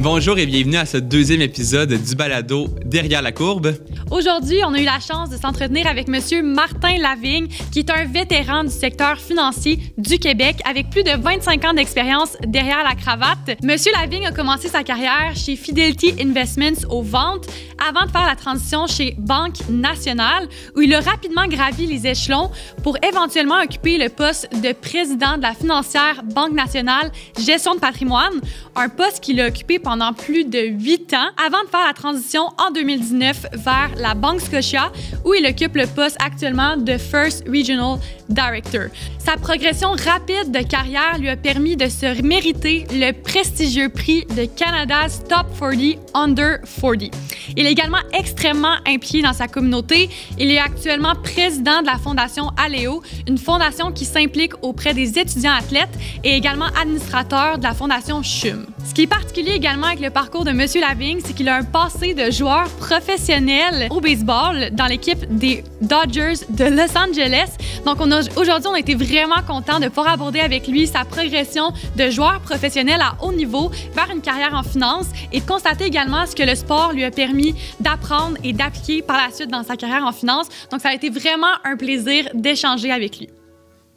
Bonjour et bienvenue à ce deuxième épisode du balado Derrière la courbe. Aujourd'hui, on a eu la chance de s'entretenir avec Monsieur Martin Lavigne, qui est un vétéran du secteur financier du Québec avec plus de 25 ans d'expérience derrière la cravate. Monsieur Lavigne a commencé sa carrière chez Fidelity Investments aux ventes avant de faire la transition chez Banque Nationale, où il a rapidement gravi les échelons pour éventuellement occuper le poste de président de la financière Banque Nationale Gestion de patrimoine, un poste qu'il a occupé pendant plus de 8 ans avant de faire la transition en 2019 vers la Banque Scotia, où il occupe le poste actuellement de First Regional Director. Sa progression rapide de carrière lui a permis de se mériter le prestigieux prix de Canada's Top 40 Under 40. Il est également extrêmement impliqué dans sa communauté. Il est actuellement président de la Fondation Aléo, une fondation qui s'implique auprès des étudiants athlètes et également administrateur de la Fondation CHUM. Ce qui est particulier également avec le parcours de M. Lavigne, c'est qu'il a un passé de joueur professionnel au baseball dans l'équipe des Dodgers de Los Angeles. Donc aujourd'hui, on a été vraiment contents de pouvoir aborder avec lui sa progression de joueur professionnel à haut niveau vers une carrière en finance et de constater également ce que le sport lui a permis d'apprendre et d'appliquer par la suite dans sa carrière en finance. Donc ça a été vraiment un plaisir d'échanger avec lui.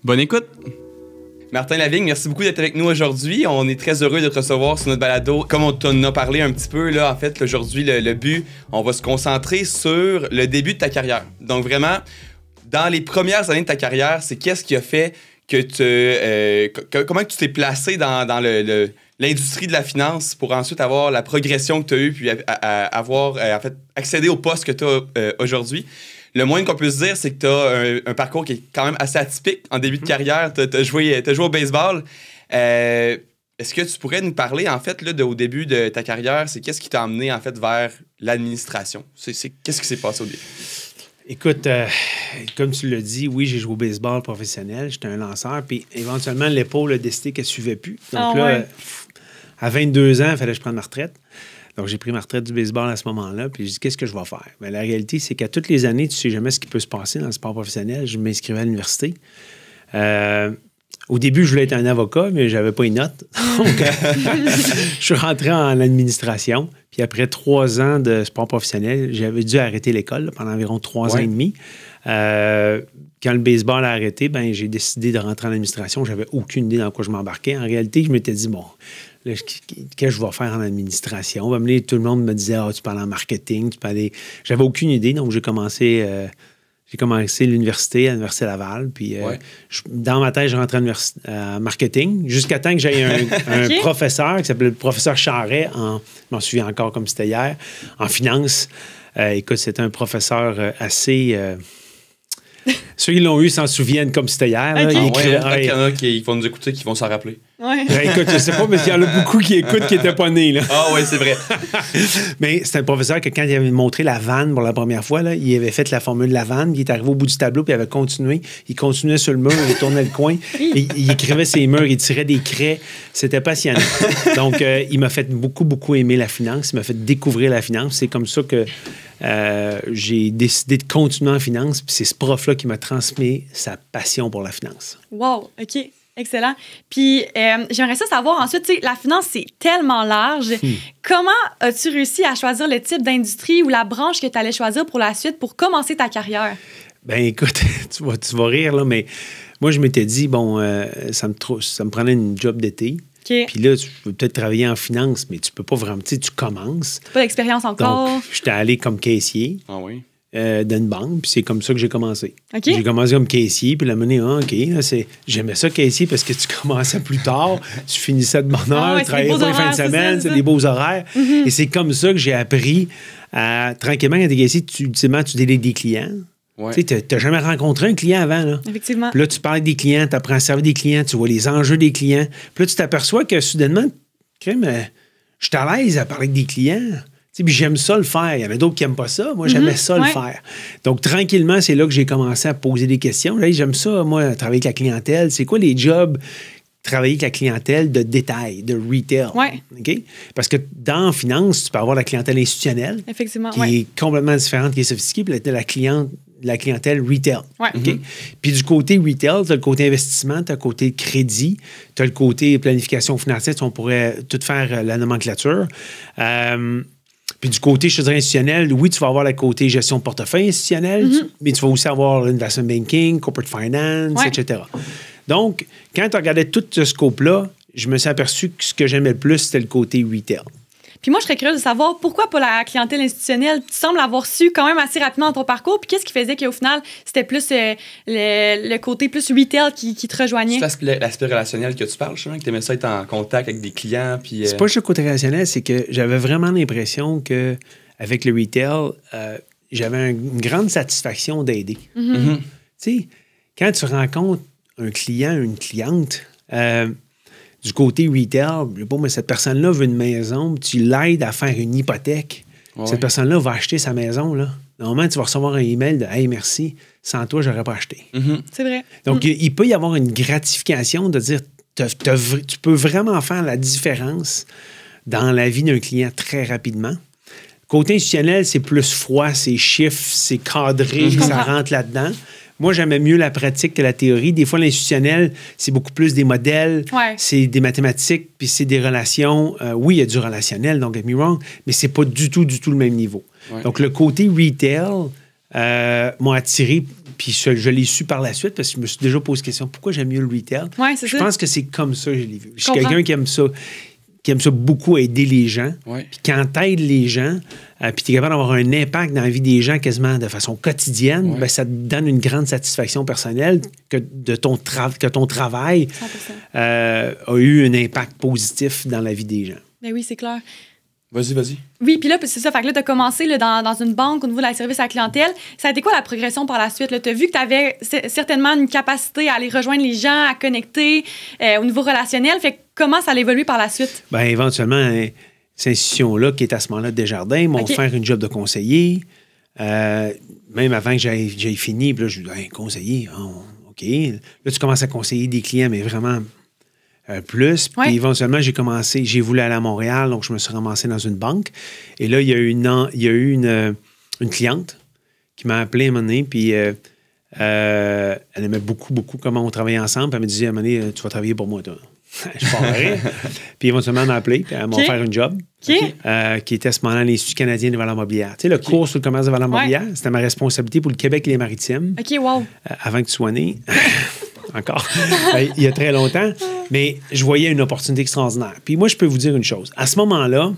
Bonne écoute! Martin Lavigne, merci beaucoup d'être avec nous aujourd'hui. On est très heureux de te recevoir sur notre balado. Comme on t'en a parlé un petit peu, là, en fait, aujourd'hui, le but, on va se concentrer sur le début de ta carrière. Donc vraiment, dans les premières années de ta carrière, c'est qu'est-ce qui a fait que comment tu t'es placé dans l'industrie de la finance pour ensuite avoir la progression que tu as eue puis avoir en fait accédé au poste que tu as aujourd'hui. Le moins qu'on peut se dire, c'est que tu as un parcours qui est quand même assez atypique. En début de carrière, tu as joué au baseball. Est-ce que tu pourrais nous parler, en fait, là, au début de ta carrière, c'est qu'est-ce qui t'a amené, en fait, vers l'administration? Qu'est-ce qui s'est passé au début? Écoute, comme tu l'as dit, oui, j'ai joué au baseball professionnel. J'étais un lanceur. Puis éventuellement, l'épaule a décidé qu'elle ne suivait plus. Donc à 22 ans, il fallait que je prenne ma retraite. Donc, j'ai pris ma retraite du baseball à ce moment-là, puis j'ai dit, qu'est-ce que je vais faire? Bien, la réalité, c'est qu'à toutes les années, tu ne sais jamais ce qui peut se passer dans le sport professionnel. Je m'inscrivais à l'université. Au début, je voulais être un avocat, mais je n'avais pas une note. Donc, je suis rentré en administration. Puis après 3 ans de sport professionnel, j'avais dû arrêter l'école pendant environ 3 ans et demi. Quand le baseball a arrêté, ben, j'ai décidé de rentrer en administration. Je n'avais aucune idée dans quoi je m'embarquais. En réalité, je m'étais dit, bon, là, qu'est-ce que je vais faire en administration? Tout le monde me disait, tu parles en marketing, tu parles. J'avais aucune idée, donc j'ai commencé l'université à l'Université Laval. Puis dans ma tête, je rentrais en marketing jusqu'à temps que j'aie un professeur qui s'appelait le professeur Charret, je m'en souviens encore comme c'était hier, en finance. Écoute, c'était un professeur assez... Ceux qui l'ont eu s'en souviennent comme c'était hier. Okay. Il y en a qui vont nous écouter, qui vont s'en rappeler. Ouais. Écoute, je sais pas, mais il y en a beaucoup qui écoutent qui n'étaient pas nés. Ah oui, c'est vrai. Mais c'est un professeur que quand il avait montré la vanne pour la première fois, là, il avait fait la formule de la vanne, il est arrivé au bout du tableau, puis il avait continué. Il continuait sur le mur, il tournait le coin, et il écrivait ses murs, il tirait des craies. C'était passionnant. Donc, il m'a fait beaucoup, beaucoup aimer la finance. Il m'a fait découvrir la finance. C'est comme ça que j'ai décidé de continuer en finance, puis c'est ce prof-là qui m'a transmis sa passion pour la finance. Wow, OK. Excellent. Puis, j'aimerais ça savoir ensuite, tu sais, la finance, c'est tellement large. Comment as-tu réussi à choisir le type d'industrie ou la branche que tu allais choisir pour la suite pour commencer ta carrière? Ben écoute, tu vas rire, là, mais moi, je m'étais dit, bon, ça me prenait une job d'été. Okay. Puis là, tu peux peut-être travailler en finance, mais tu peux pas vraiment, tu sais, tu commences. Pas d'expérience encore. Donc, j'étais allé comme caissier. Ah oui? D'une banque, puis c'est comme ça que j'ai commencé. Okay. J'ai commencé comme caissier, puis la monnaie, j'aimais ça caissier parce que tu commençais plus tard, tu finissais de bonne heure, tu travaillais pas les fins de semaine, c'est des beaux horaires. Et c'est comme ça que j'ai appris à, tranquillement, quand tu es caissier, ultimement, tu délègues des clients. Ouais. Tu n'as jamais rencontré un client avant. Là. Effectivement. Puis là, tu parles des clients, tu apprends à servir des clients, tu vois les enjeux des clients. Puis là, tu t'aperçois que soudainement, je suis à l'aise à parler avec des clients. Puis j'aime ça le faire. Il y en a d'autres qui n'aiment pas ça. Moi, j'aimais ça le faire. Donc, tranquillement, c'est là que j'ai commencé à poser des questions. Là, j'aime ça, moi, travailler avec la clientèle. C'est quoi les jobs? Travailler avec la clientèle de détail, de retail. Ouais. Okay? Parce que dans la finance, tu peux avoir la clientèle institutionnelle. Effectivement, qui est complètement différente, qui est sophistiquée. Puis la la clientèle retail. Ouais. OK? Puis du côté retail, tu as le côté investissement, tu as le côté crédit, tu as le côté planification financière, on pourrait tout faire la nomenclature. Puis du côté, je te dirais, institutionnel, oui, tu vas avoir le côté gestion de portefeuille institutionnel, mais tu vas aussi avoir l'investment banking, corporate finance, etc. Donc, quand tu regardais tout ce scope-là, je me suis aperçu que ce que j'aimais le plus, c'était le côté retail. Puis moi, je serais curieuse de savoir pourquoi pas la clientèle institutionnelle. Tu sembles avoir su quand même assez rapidement dans ton parcours. Puis qu'est-ce qui faisait qu'au final, c'était plus le côté plus retail qui te rejoignait? C'est l'aspect relationnel que tu parles, justement, que tu aimais ça être en contact avec des clients. Puis, C'est pas juste le côté relationnel, c'est que j'avais vraiment l'impression qu'avec le retail, j'avais une grande satisfaction d'aider. Tu sais, quand tu rencontres un client, une cliente, du côté retail, mais cette personne-là veut une maison, tu l'aides à faire une hypothèque. Cette personne-là va acheter sa maison. Là. Normalement, tu vas recevoir un email de « Hey, merci, sans toi, je n'aurais pas acheté. C'est vrai. Donc, il peut y avoir une gratification de dire tu peux vraiment faire la différence dans la vie d'un client très rapidement. Côté institutionnel, c'est plus froid, c'est chiffre, c'est cadré, ça rentre là-dedans. Moi, j'aimais mieux la pratique que la théorie. Des fois, l'institutionnel, c'est beaucoup plus des modèles, c'est des mathématiques, puis c'est des relations. Oui, il y a du relationnel, don't get me wrong, mais c'est pas du tout le même niveau. Donc, le côté retail m'a attiré, puis je l'ai su par la suite, parce que je me suis déjà posé la question, pourquoi j'aime mieux le retail? Je pense que c'est comme ça que je l'ai vu. Je suis quelqu'un qui aime ça beaucoup aider les gens. Puis quand tu aides les gens, puis tu es capable d'avoir un impact dans la vie des gens quasiment de façon quotidienne, ben, ça te donne une grande satisfaction personnelle que ton travail a eu un impact positif dans la vie des gens. Ben oui, c'est clair. Vas-y. Oui, puis là, c'est ça. Fait que là, tu as commencé là, dans une banque au niveau de la service à la clientèle. Ça a été quoi la progression par la suite? Tu as vu que tu avais certainement une capacité à aller rejoindre les gens, à connecter au niveau relationnel. Fait que comment ça a évolué par la suite? Bien, éventuellement, cette institution-là, qui est à ce moment-là Desjardins, m'ont offert une job de conseiller. Même avant que j'aille fini, puis là, je dis, hey, conseiller, OK. Là, tu commences à conseiller des clients, mais vraiment plus. Puis éventuellement, j'ai voulu aller à Montréal, donc je me suis ramassé dans une banque. Et là, il y a eu une cliente qui m'a appelé à un moment donné, puis elle aimait beaucoup comment on travaillait ensemble. Puis elle me disait à un moment donné, tu vas travailler pour moi, toi. Je parlais. Puis éventuellement, elle m'a appelé, puis elle m'a offert un job qui était à ce moment-là l'Institut canadien des valeurs mobilières. Tu sais, le cours sur le commerce des valeurs mobilières, c'était ma responsabilité pour le Québec et les Maritimes. OK, wow. Avant que tu sois né. Encore. Il y a très longtemps. Mais je voyais une opportunité extraordinaire. Puis moi, je peux vous dire une chose. À ce moment-là,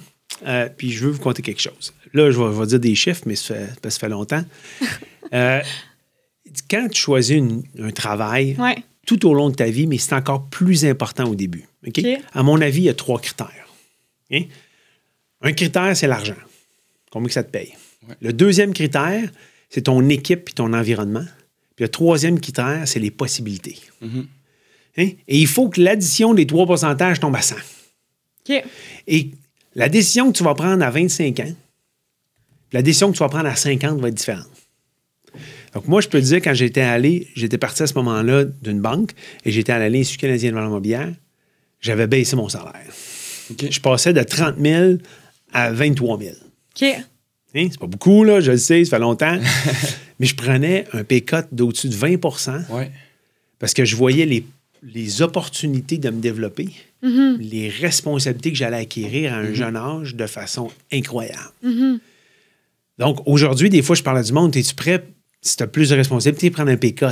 puis je veux vous conter quelque chose. Là, je vais dire des chiffres, mais ça fait longtemps. Quand tu choisis un travail tout au long de ta vie, mais c'est encore plus important au début. Okay? À mon avis, il y a 3 critères. Okay? Un critère, c'est l'argent. Combien que ça te paye? Le deuxième critère, c'est ton équipe et ton environnement. Puis le troisième critère, c'est les possibilités. Hein? Et il faut que l'addition des 3 pourcentages tombe à 100. Et la décision que tu vas prendre à 25 ans, la décision que tu vas prendre à 50 va être différente. Donc, moi, je peux te dire, quand j'étais parti à ce moment-là d'une banque et j'étais allé à l'Institut canadien des valeurs mobilières, j'avais baissé mon salaire. Je passais de 30 000 à 23 000. Hein? C'est pas beaucoup, là, je le sais, ça fait longtemps. Mais je prenais un pay cut d'au-dessus de 20 parce que je voyais les opportunités de me développer, les responsabilités que j'allais acquérir à un jeune âge de façon incroyable. Donc, aujourd'hui, des fois, je parle à du monde, es-tu prêt, si tu as plus de responsabilités, prendre un pay cut?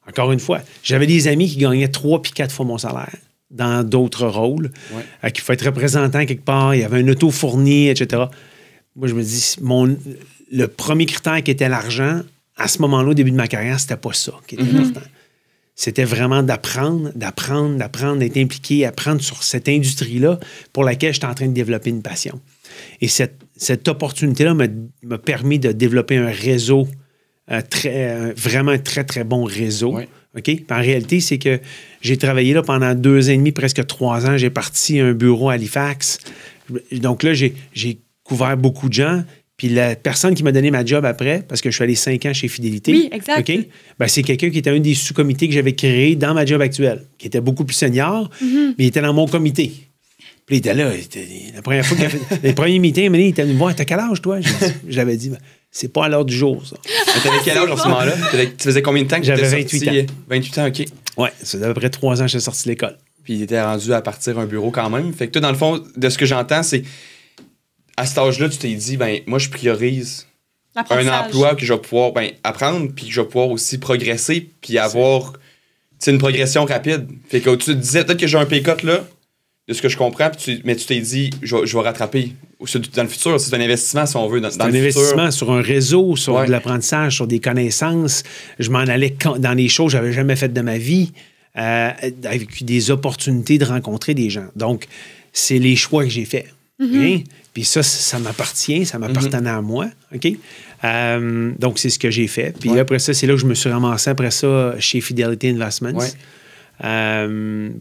Encore une fois, j'avais des amis qui gagnaient 3 puis 4 fois mon salaire dans d'autres rôles, qu'il faut être représentant quelque part, il y avait un auto fourni, etc. Moi, je me dis, le premier critère qui était l'argent, à ce moment-là, au début de ma carrière, c'était pas ça qui était important. C'était vraiment d'apprendre, d'être impliqué, apprendre sur cette industrie-là pour laquelle j'étais en train de développer une passion. Et cette opportunité-là m'a permis de développer un réseau, vraiment un très, très bon réseau. Okay? En réalité, c'est que j'ai travaillé là pendant 2 ans et demi, presque 3 ans. J'ai parti un bureau à Halifax. Donc là, j'ai couvert beaucoup de gens. Puis la personne qui m'a donné ma job après, parce que je suis allé 5 ans chez Fidélité. Oui, exact. Okay? Ben, c'est quelqu'un qui était un des sous-comités que j'avais créé dans ma job actuelle, qui était beaucoup plus senior, mais il était dans mon comité. Puis il était là. La première fois les premiers meetings, il était venu me voir. T'as quel âge, toi? Je l'avais dit, C'est pas à l'heure du jour, ça. Mais t'avais quel âge en ce moment-là? Tu faisais combien de temps que tu J'avais étais 28 ans. 28 ans, OK. Ouais, c'est à peu près 3 ans que j'ai sorti de l'école. Puis t'étais rendu à partir un bureau quand même. Fait que toi, dans le fond, de ce que j'entends, c'est à cet âge-là, tu t'es dit, ben moi, je priorise un emploi que je vais pouvoir apprendre, puis que je vais pouvoir aussi progresser, puis avoir une progression rapide. Fait que tu te disais, peut-être que j'ai un pay cut là, de ce que je comprends, mais tu t'es dit, je vais rattraper. Dans le futur, c'est un investissement, si on veut. Dans le futur. Investissement sur un réseau, sur de l'apprentissage, sur des connaissances. Je m'en allais dans des choses que je n'avais jamais faites de ma vie, avec des opportunités de rencontrer des gens. Donc, c'est les choix que j'ai faits. Okay? Puis ça m'appartient, ça m'appartenait à moi. OK? Donc, c'est ce que j'ai fait. Puis après ça, c'est là que je me suis ramassé après ça chez Fidelity Investments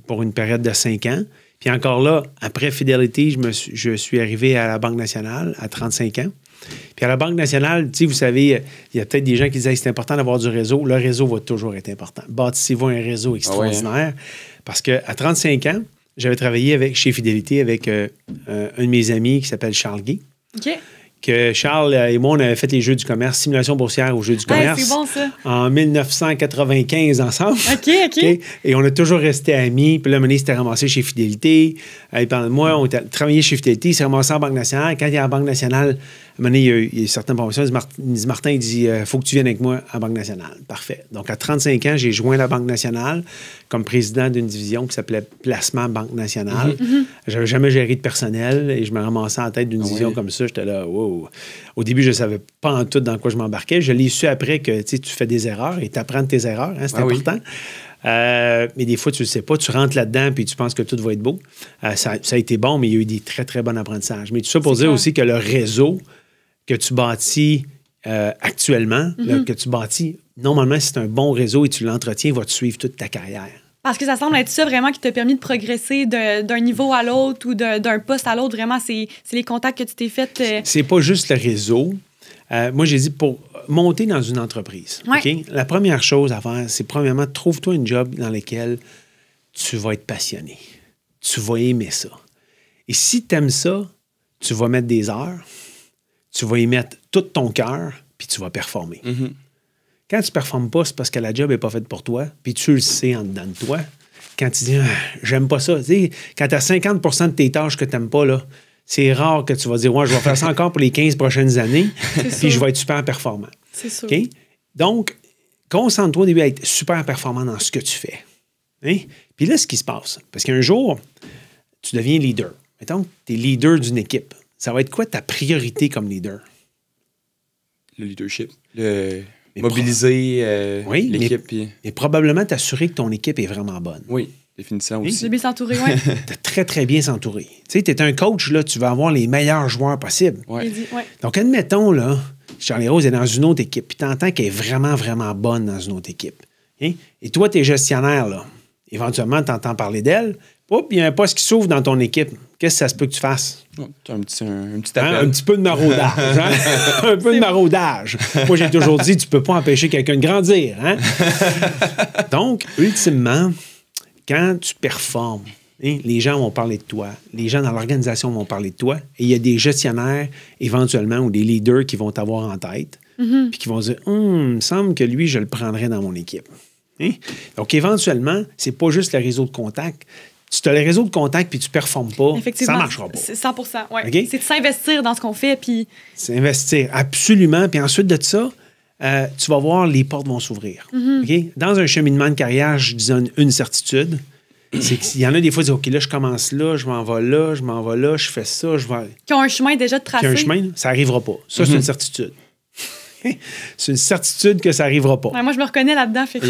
pour une période de 5 ans. Puis encore là, après Fidelity, je suis arrivé à la Banque nationale à 35 ans. Puis à la Banque nationale, vous savez, il y a peut-être des gens qui disent c'est important d'avoir du réseau. Le réseau va toujours être important. Bâtissez-vous un réseau extraordinaire. Parce qu'à 35 ans, j'avais travaillé chez Fidelity avec un de mes amis qui s'appelle Charles Guy. OK. Que Charles et moi, on avait fait les Jeux du commerce, simulation boursière aux Jeux du commerce. C'est bon, ça. En 1995 ensemble. OK. Et on a toujours resté amis. Puis là, Mané s'était ramassé chez Fidelity. Il parlait de moi, on était travaillé chez Fidelity, il s'est ramassé en Banque nationale. Quand il est à la Banque nationale, Mané, il y a certaines promotions. Il dit Martin, il dit faut que tu viennes avec moi à la Banque nationale. Parfait. Donc, à 35 ans, j'ai joint la Banque nationale comme président d'une division qui s'appelait Placement Banque nationale. J'avais jamais géré de personnel et je me ramassais en tête d'une division comme ça. J'étais là, wow. Au début, je ne savais pas en tout dans quoi je m'embarquais. Je l'ai su après que tu fais des erreurs et tu apprends de tes erreurs. Hein, c'est important. Mais des fois, tu ne le sais pas. Tu rentres là-dedans puis tu penses que tout va être beau. Ça a été bon, mais il y a eu des très, très bons apprentissages. Mais tout ça pour dire aussi que le réseau que tu bâtis actuellement, là, que tu bâtis, normalement, si c'est un bon réseau et tu l'entretiens, il va te suivre toute ta carrière. Parce que ça semble être ça vraiment qui t'a permis de progresser d'un niveau à l'autre ou d'un poste à l'autre. Vraiment, c'est les contacts que tu t'es fait. C'est pas juste le réseau. Moi, j'ai dit pour monter dans une entreprise, okay? La première chose à faire, c'est premièrement, trouve-toi une job dans laquelle tu vas être passionné. Tu vas aimer ça. Et si tu aimes ça, tu vas mettre des heures, tu vas y mettre tout ton cœur, puis tu vas performer. Quand tu ne performes pas, c'est parce que la job n'est pas faite pour toi, puis tu le sais en dedans de toi. Quand tu dis j'aime pas ça, tu sais, quand tu as 50 % de tes tâches que tu n'aimes pas, là, c'est rare que tu vas dire je vais faire ça encore pour les 15 prochaines années, puis je vais être super performant. C'est sûr. Okay? Donc, concentre-toi au début à être super performant dans ce que tu fais. Hein? Puis là, ce qui se passe, parce qu'un jour, tu deviens leader. Mettons que tu es leader d'une équipe. Ça va être quoi ta priorité comme leader? Le leadership. Mobiliser l'équipe. Mais probablement t'assurer que ton équipe est vraiment bonne. Oui, définitivement aussi. De bien s'entourer, oui. De très, très bien s'entourer. Tu sais, tu es un coach, là, tu vas avoir les meilleurs joueurs possibles. Ouais. Donc, admettons, là, Charlie Rose est dans une autre équipe, puis tu entends qu'elle est vraiment, vraiment bonne dans une autre équipe. Hein? Et toi, tu es gestionnaire, là. Éventuellement, tu entends parler d'elle. Il y a un poste qui s'ouvre dans ton équipe. Qu'est-ce que ça se peut que tu fasses? Un petit appel. Un petit peu de maraudage. Hein? Un peu de maraudage. Moi, j'ai toujours dit, tu peux pas empêcher quelqu'un de grandir. Hein? Donc, ultimement, quand tu performes, hein, les gens vont parler de toi. Les gens dans l'organisation vont parler de toi. Et il y a des gestionnaires, éventuellement, ou des leaders qui vont t'avoir en tête, puis qui vont dire, il me semble que lui, je le prendrais dans mon équipe. Hein? Donc, éventuellement, c'est pas juste le réseau de contacts. Si tu as le réseau de contacts puis tu ne performes pas, ça ne marchera pas. C'est 100%. Ouais. Okay? C'est de s'investir dans ce qu'on fait. Puis... C'est investir, absolument. Puis ensuite de ça, tu vas voir, les portes vont s'ouvrir. Okay? Dans un cheminement de carrière, je dis une certitude. C'est qu'il y en a des fois qui disent OK, là, je commence là, je m'en vais là, je fais ça, je vais. Qui ont un chemin déjà tracé. Qui ont un chemin, ça n'arrivera pas. Ça, c'est une certitude. C'est une certitude que ça n'arrivera pas. Ouais, moi, je me reconnais là-dedans. Il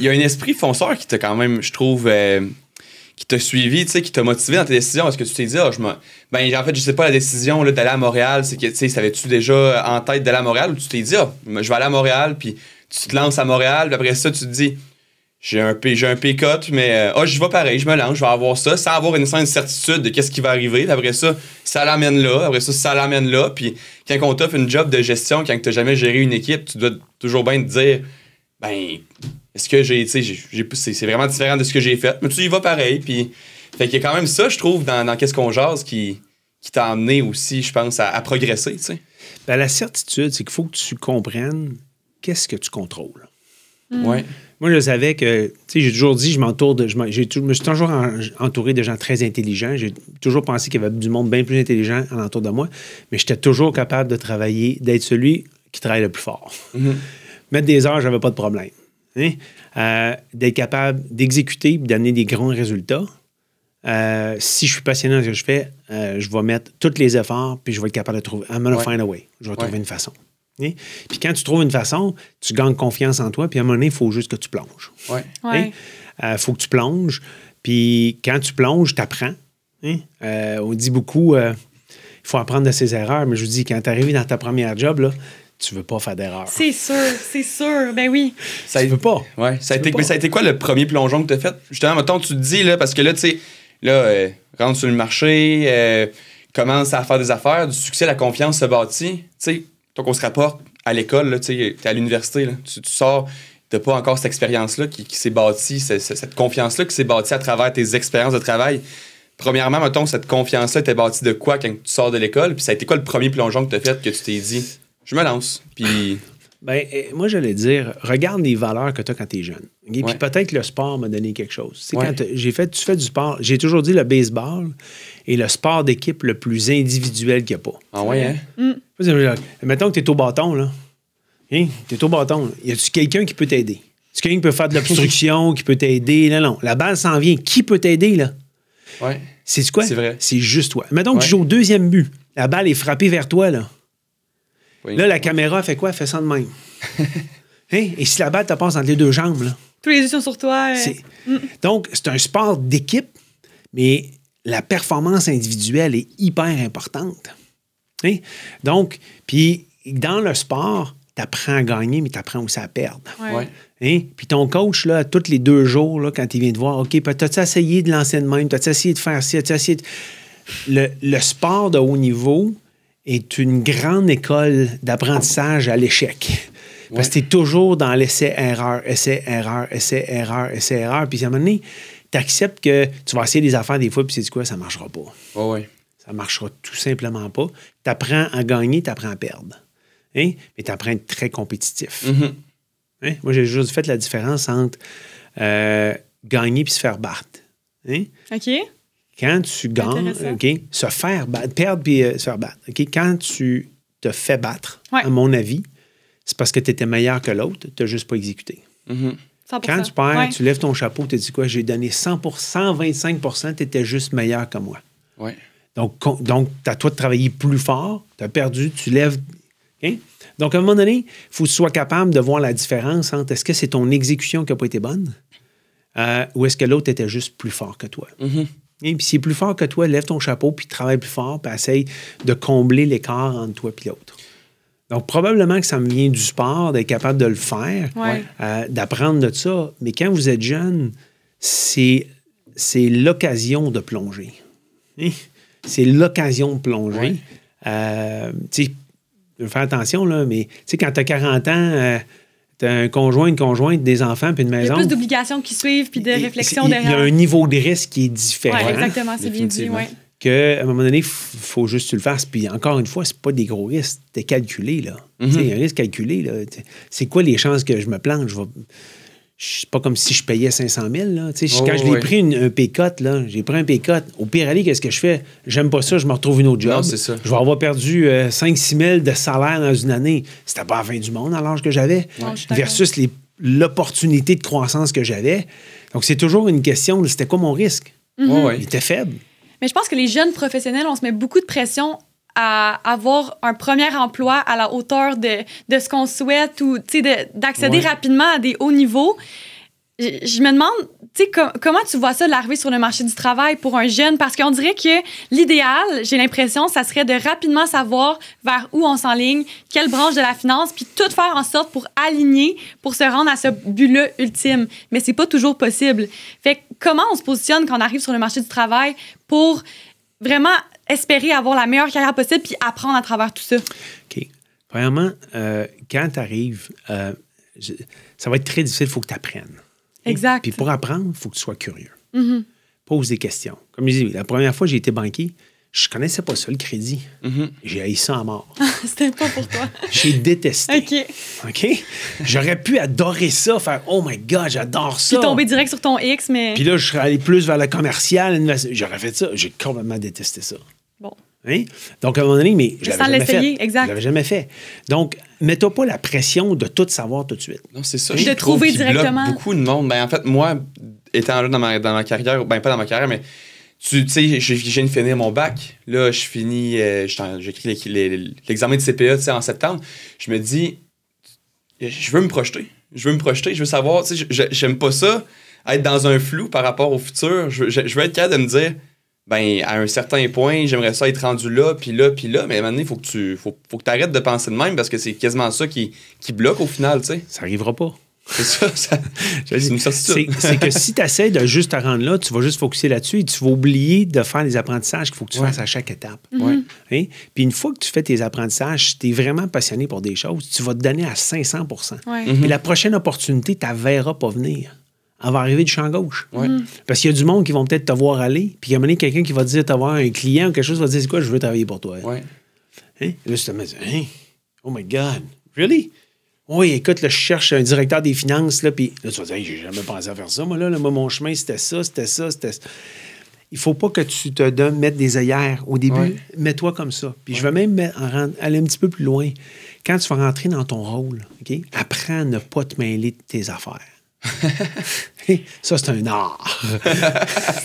y a un esprit fonceur qui t'a quand même, je trouve, qui t'a suivi, qui t'a motivé dans tes décisions. Est-ce que tu t'es dit, en fait, je sais pas, la décision là, d'aller à Montréal, c'est que, savais-tu déjà en tête d'aller à Montréal ou tu t'es dit, je vais aller à Montréal, puis tu te lances à Montréal, puis après ça, tu te dis, j'ai un pay cut, mais j'y vais pareil, je me lance, je vais avoir ça, sans avoir une certitude de qu'est-ce qui va arriver. Puis après ça l'amène là, ça l'amène là. Puis quand on t'offre une job de gestion, quand tu n'as jamais géré une équipe, tu dois toujours bien te dire, est-ce que c'est vraiment différent de ce que j'ai fait, mais tu y vas pareil. Puis fait qu'il y a quand même ça, je trouve, dans Qu'est-ce qu'on jase qui t'a amené aussi, je pense, à progresser, tu sais. Ben, la certitude, c'est qu'il faut que tu comprennes qu'est-ce que tu contrôles. Ouais. Moi, je savais que, tu sais, j'ai toujours dit, je me suis toujours entouré de gens très intelligents. J'ai toujours pensé qu'il y avait du monde bien plus intelligent alentour de moi, mais j'étais toujours capable de travailler, d'être celui qui travaille le plus fort. Mettre des heures, j'avais pas de problème. Hein? D'être capable d'exécuter et d'amener des grands résultats. Si je suis passionné dans ce que je fais, je vais mettre tous les efforts puis je vais être capable de trouver. I'm gonna find a way. Je vais trouver une façon. Hein? Puis quand tu trouves une façon, tu gagnes confiance en toi, puis à un moment donné, il faut juste que tu plonges. Faut que tu plonges. Puis quand tu plonges, tu apprends. Hein? On dit beaucoup, il faut apprendre de ses erreurs, mais je vous dis, quand tu arrives dans ta première job, là, tu veux pas faire d'erreur. C'est sûr. Ben oui. Tu veux pas. Ouais. Ça a été quoi le premier plongeon que tu as fait? Justement, mettons, tu te dis, là, parce que là, tu sais, là, rentre sur le marché, commence à faire des affaires, du succès, la confiance se bâtit. Tu sais, toi qu'on se rapporte à l'école, tu es à l'université, là, tu sors, tu n'as pas encore cette expérience-là qui s'est bâtie, cette confiance-là qui s'est bâtie à travers tes expériences de travail. Premièrement, mettons, cette confiance-là était bâtie de quoi quand tu sors de l'école? Puis ça a été quoi le premier plongeon que tu as fait que tu t'es dit, je me lance? Puis. Ben, moi, j'allais dire, regarde les valeurs que tu as quand tu es jeune. Okay? Puis peut-être que le sport m'a donné quelque chose. Quand tu fais du sport, j'ai toujours dit le baseball est le sport d'équipe le plus individuel qu'il n'y a pas. Ah ouais, hein? Mettons que tu es au bâton, là. Hein? Tu es au bâton. Là. Y a-tu quelqu'un qui peut t'aider? Y a-tu quelqu'un qui peut faire de l'obstruction, qui peut t'aider? Non. La balle s'en vient. Qui peut t'aider, là? Ouais. C'est quoi? C'est vrai. C'est juste toi. Mettons que tu joues au deuxième but. La balle est frappée vers toi, là. Oui. Là, la caméra fait quoi? Elle fait ça de même. Hein? Et si la balle te passe entre les deux jambes, là? Tous les yeux sont sur toi. Donc, c'est un sport d'équipe, mais la performance individuelle est hyper importante. Hein? Donc, puis dans le sport, tu apprends à gagner, mais tu apprends aussi à perdre. Ouais. Hein? Puis ton coach, là, tous les 2 jours, là, quand il vient te voir, OK, t'as-tu essayé de lancer de même? T'as-tu essayé de faire ci? T'as-tu essayé de... Le sport de haut niveau est une grande école d'apprentissage à l'échec. Parce que tu es toujours dans l'essai-erreur, essai-erreur, essai-erreur, essai-erreur. Puis à un moment donné, tu acceptes que tu vas essayer des affaires des fois, puis c'est quoi? Ça ne marchera pas. Ça ne marchera tout simplement pas. Tu apprends à gagner, tu apprends à perdre. Hein? Mais tu apprends à être très compétitif. Hein? Moi, j'ai juste fait la différence entre gagner et se faire battre. Hein? OK. Quand tu gagnes, se faire battre, perdre puis se faire battre. Quand tu te fais battre, à mon avis, c'est parce que tu étais meilleur que l'autre, tu n'as juste pas exécuté. 100%. Quand tu perds, tu lèves ton chapeau, tu te dis quoi? J'ai donné 125%, tu étais juste meilleur que moi. Donc, à toi de travailler plus fort, tu as perdu, tu lèves. Okay? Donc, à un moment donné, il faut que tu sois capable de voir la différence entre est-ce que c'est ton exécution qui n'a pas été bonne ou est-ce que l'autre était juste plus fort que toi. Et puis, s'il est plus fort que toi, lève ton chapeau, puis travaille plus fort, puis essaye de combler l'écart entre toi et l'autre. Donc, probablement que ça me vient du sport, d'être capable de le faire, d'apprendre de ça. Mais quand vous êtes jeune, c'est l'occasion de plonger. Hein? C'est l'occasion de plonger. Tu sais, je vais faire attention, là, mais tu sais, quand tu as 40 ans, tu as un conjoint, une conjointe, des enfants, puis une maison. Il y a plus d'obligations qui suivent, puis de réflexion derrière. Il y a un niveau de risque qui est différent. Oui, exactement, c'est bien dit, qu'à un moment donné, il faut juste que tu le fasses. Puis encore une fois, c'est pas des gros risques. T'es calculé, là. Il y a un risque calculé, là. C'est quoi les chances que je me plante? C'est pas comme si je payais 500 000, là. Quand je l'ai pris un pay-cut, là, j'ai pris un pay-cut. Au pire aller, qu'est-ce que je fais? J'aime pas ça, je me retrouve une autre job. Non, c'est ça. Je vais avoir perdu 5-6 000 de salaire dans une année. C'était pas la fin du monde à l'âge que j'avais. Versus l'opportunité de croissance que j'avais. Donc, c'est toujours une question de c'était quoi mon risque? Il était faible. Mais je pense que les jeunes professionnels, on se met beaucoup de pression à avoir un premier emploi à la hauteur de ce qu'on souhaite ou d'accéder rapidement à des hauts niveaux. Je me demande, comment tu vois ça, l'arrivée sur le marché du travail pour un jeune? Parce qu'on dirait que l'idéal, j'ai l'impression, ça serait de rapidement savoir vers où on s'enligne, quelle branche de la finance, puis tout faire en sorte pour aligner, pour se rendre à ce but-là ultime. Mais c'est pas toujours possible. Fait que comment on se positionne quand on arrive sur le marché du travail pour vraiment espérer avoir la meilleure carrière possible puis apprendre à travers tout ça? OK. Premièrement, quand tu arrives, ça va être très difficile, il faut que tu apprennes. Exact. Puis pour apprendre, il faut que tu sois curieux. Pose des questions. Comme je dis, la première fois que j'ai été banquier, Je connaissais pas ça, le crédit. J'ai haï ça à mort. C'était pas pour toi. J'ai détesté. OK. J'aurais pu adorer ça, faire « Oh my God, j'adore ça! » Puis tomber direct sur ton X, mais... Puis là, je serais allé plus vers le commercial. J'aurais fait ça. J'ai complètement détesté ça. Bon. Hein? Donc, à un moment donné, mais je l'avais jamais fait. Exact. Je l'avais jamais fait. Donc, mets-toi pas la pression de tout savoir tout de suite. Non, c'est ça. De trouver directement. Beaucoup de monde. Ben, en fait, moi, étant là dans ma carrière, ben pas dans ma carrière, mais tu sais, je viens de finir mon bac. Là, je finis, j'écris l'examen de CPA, tu sais, en septembre. Je me dis, je veux me projeter. Je veux savoir, tu sais, j'aime pas ça, être dans un flou par rapport au futur. Je veux être capable de me dire, ben, à un certain point, j'aimerais ça être rendu là, puis là, mais à un moment donné, il faut que tu arrêtes de penser de même parce que c'est quasiment ça qui bloque au final, tu sais. Ça arrivera pas. C'est ça. C'est que si tu essaies de juste te rendre là, tu vas juste focusser là-dessus et tu vas oublier de faire les apprentissages qu'il faut que tu fasses à chaque étape. Ouais. Hein? Puis une fois que tu fais tes apprentissages, si tu es vraiment passionné pour des choses, tu vas te donner à 500 Ouais. Puis la prochaine opportunité, tu ne la verras pas venir. Elle va arriver du champ gauche. Ouais. Parce qu'il y a du monde qui vont peut-être te voir aller, puis il y a un moment donné, quelqu'un qui va te dire, t'avoir un client ou quelque chose, va te dire, c'est quoi, je veux travailler pour toi. Ouais. Hein? Et là, tu te mets, hein? Oh my God, really? Oui, écoute, là, je cherche un directeur des finances, là, puis là, tu vas dire, hey, j'ai jamais pensé à faire ça, moi, là, moi, mon chemin, c'était ça. Il faut pas que tu te donnes mettre des œillères. Au début, mets-toi comme ça. Puis je vais même aller un petit peu plus loin. Quand tu vas rentrer dans ton rôle, OK, apprends à ne pas te mêler de tes affaires. Ça, c'est un art.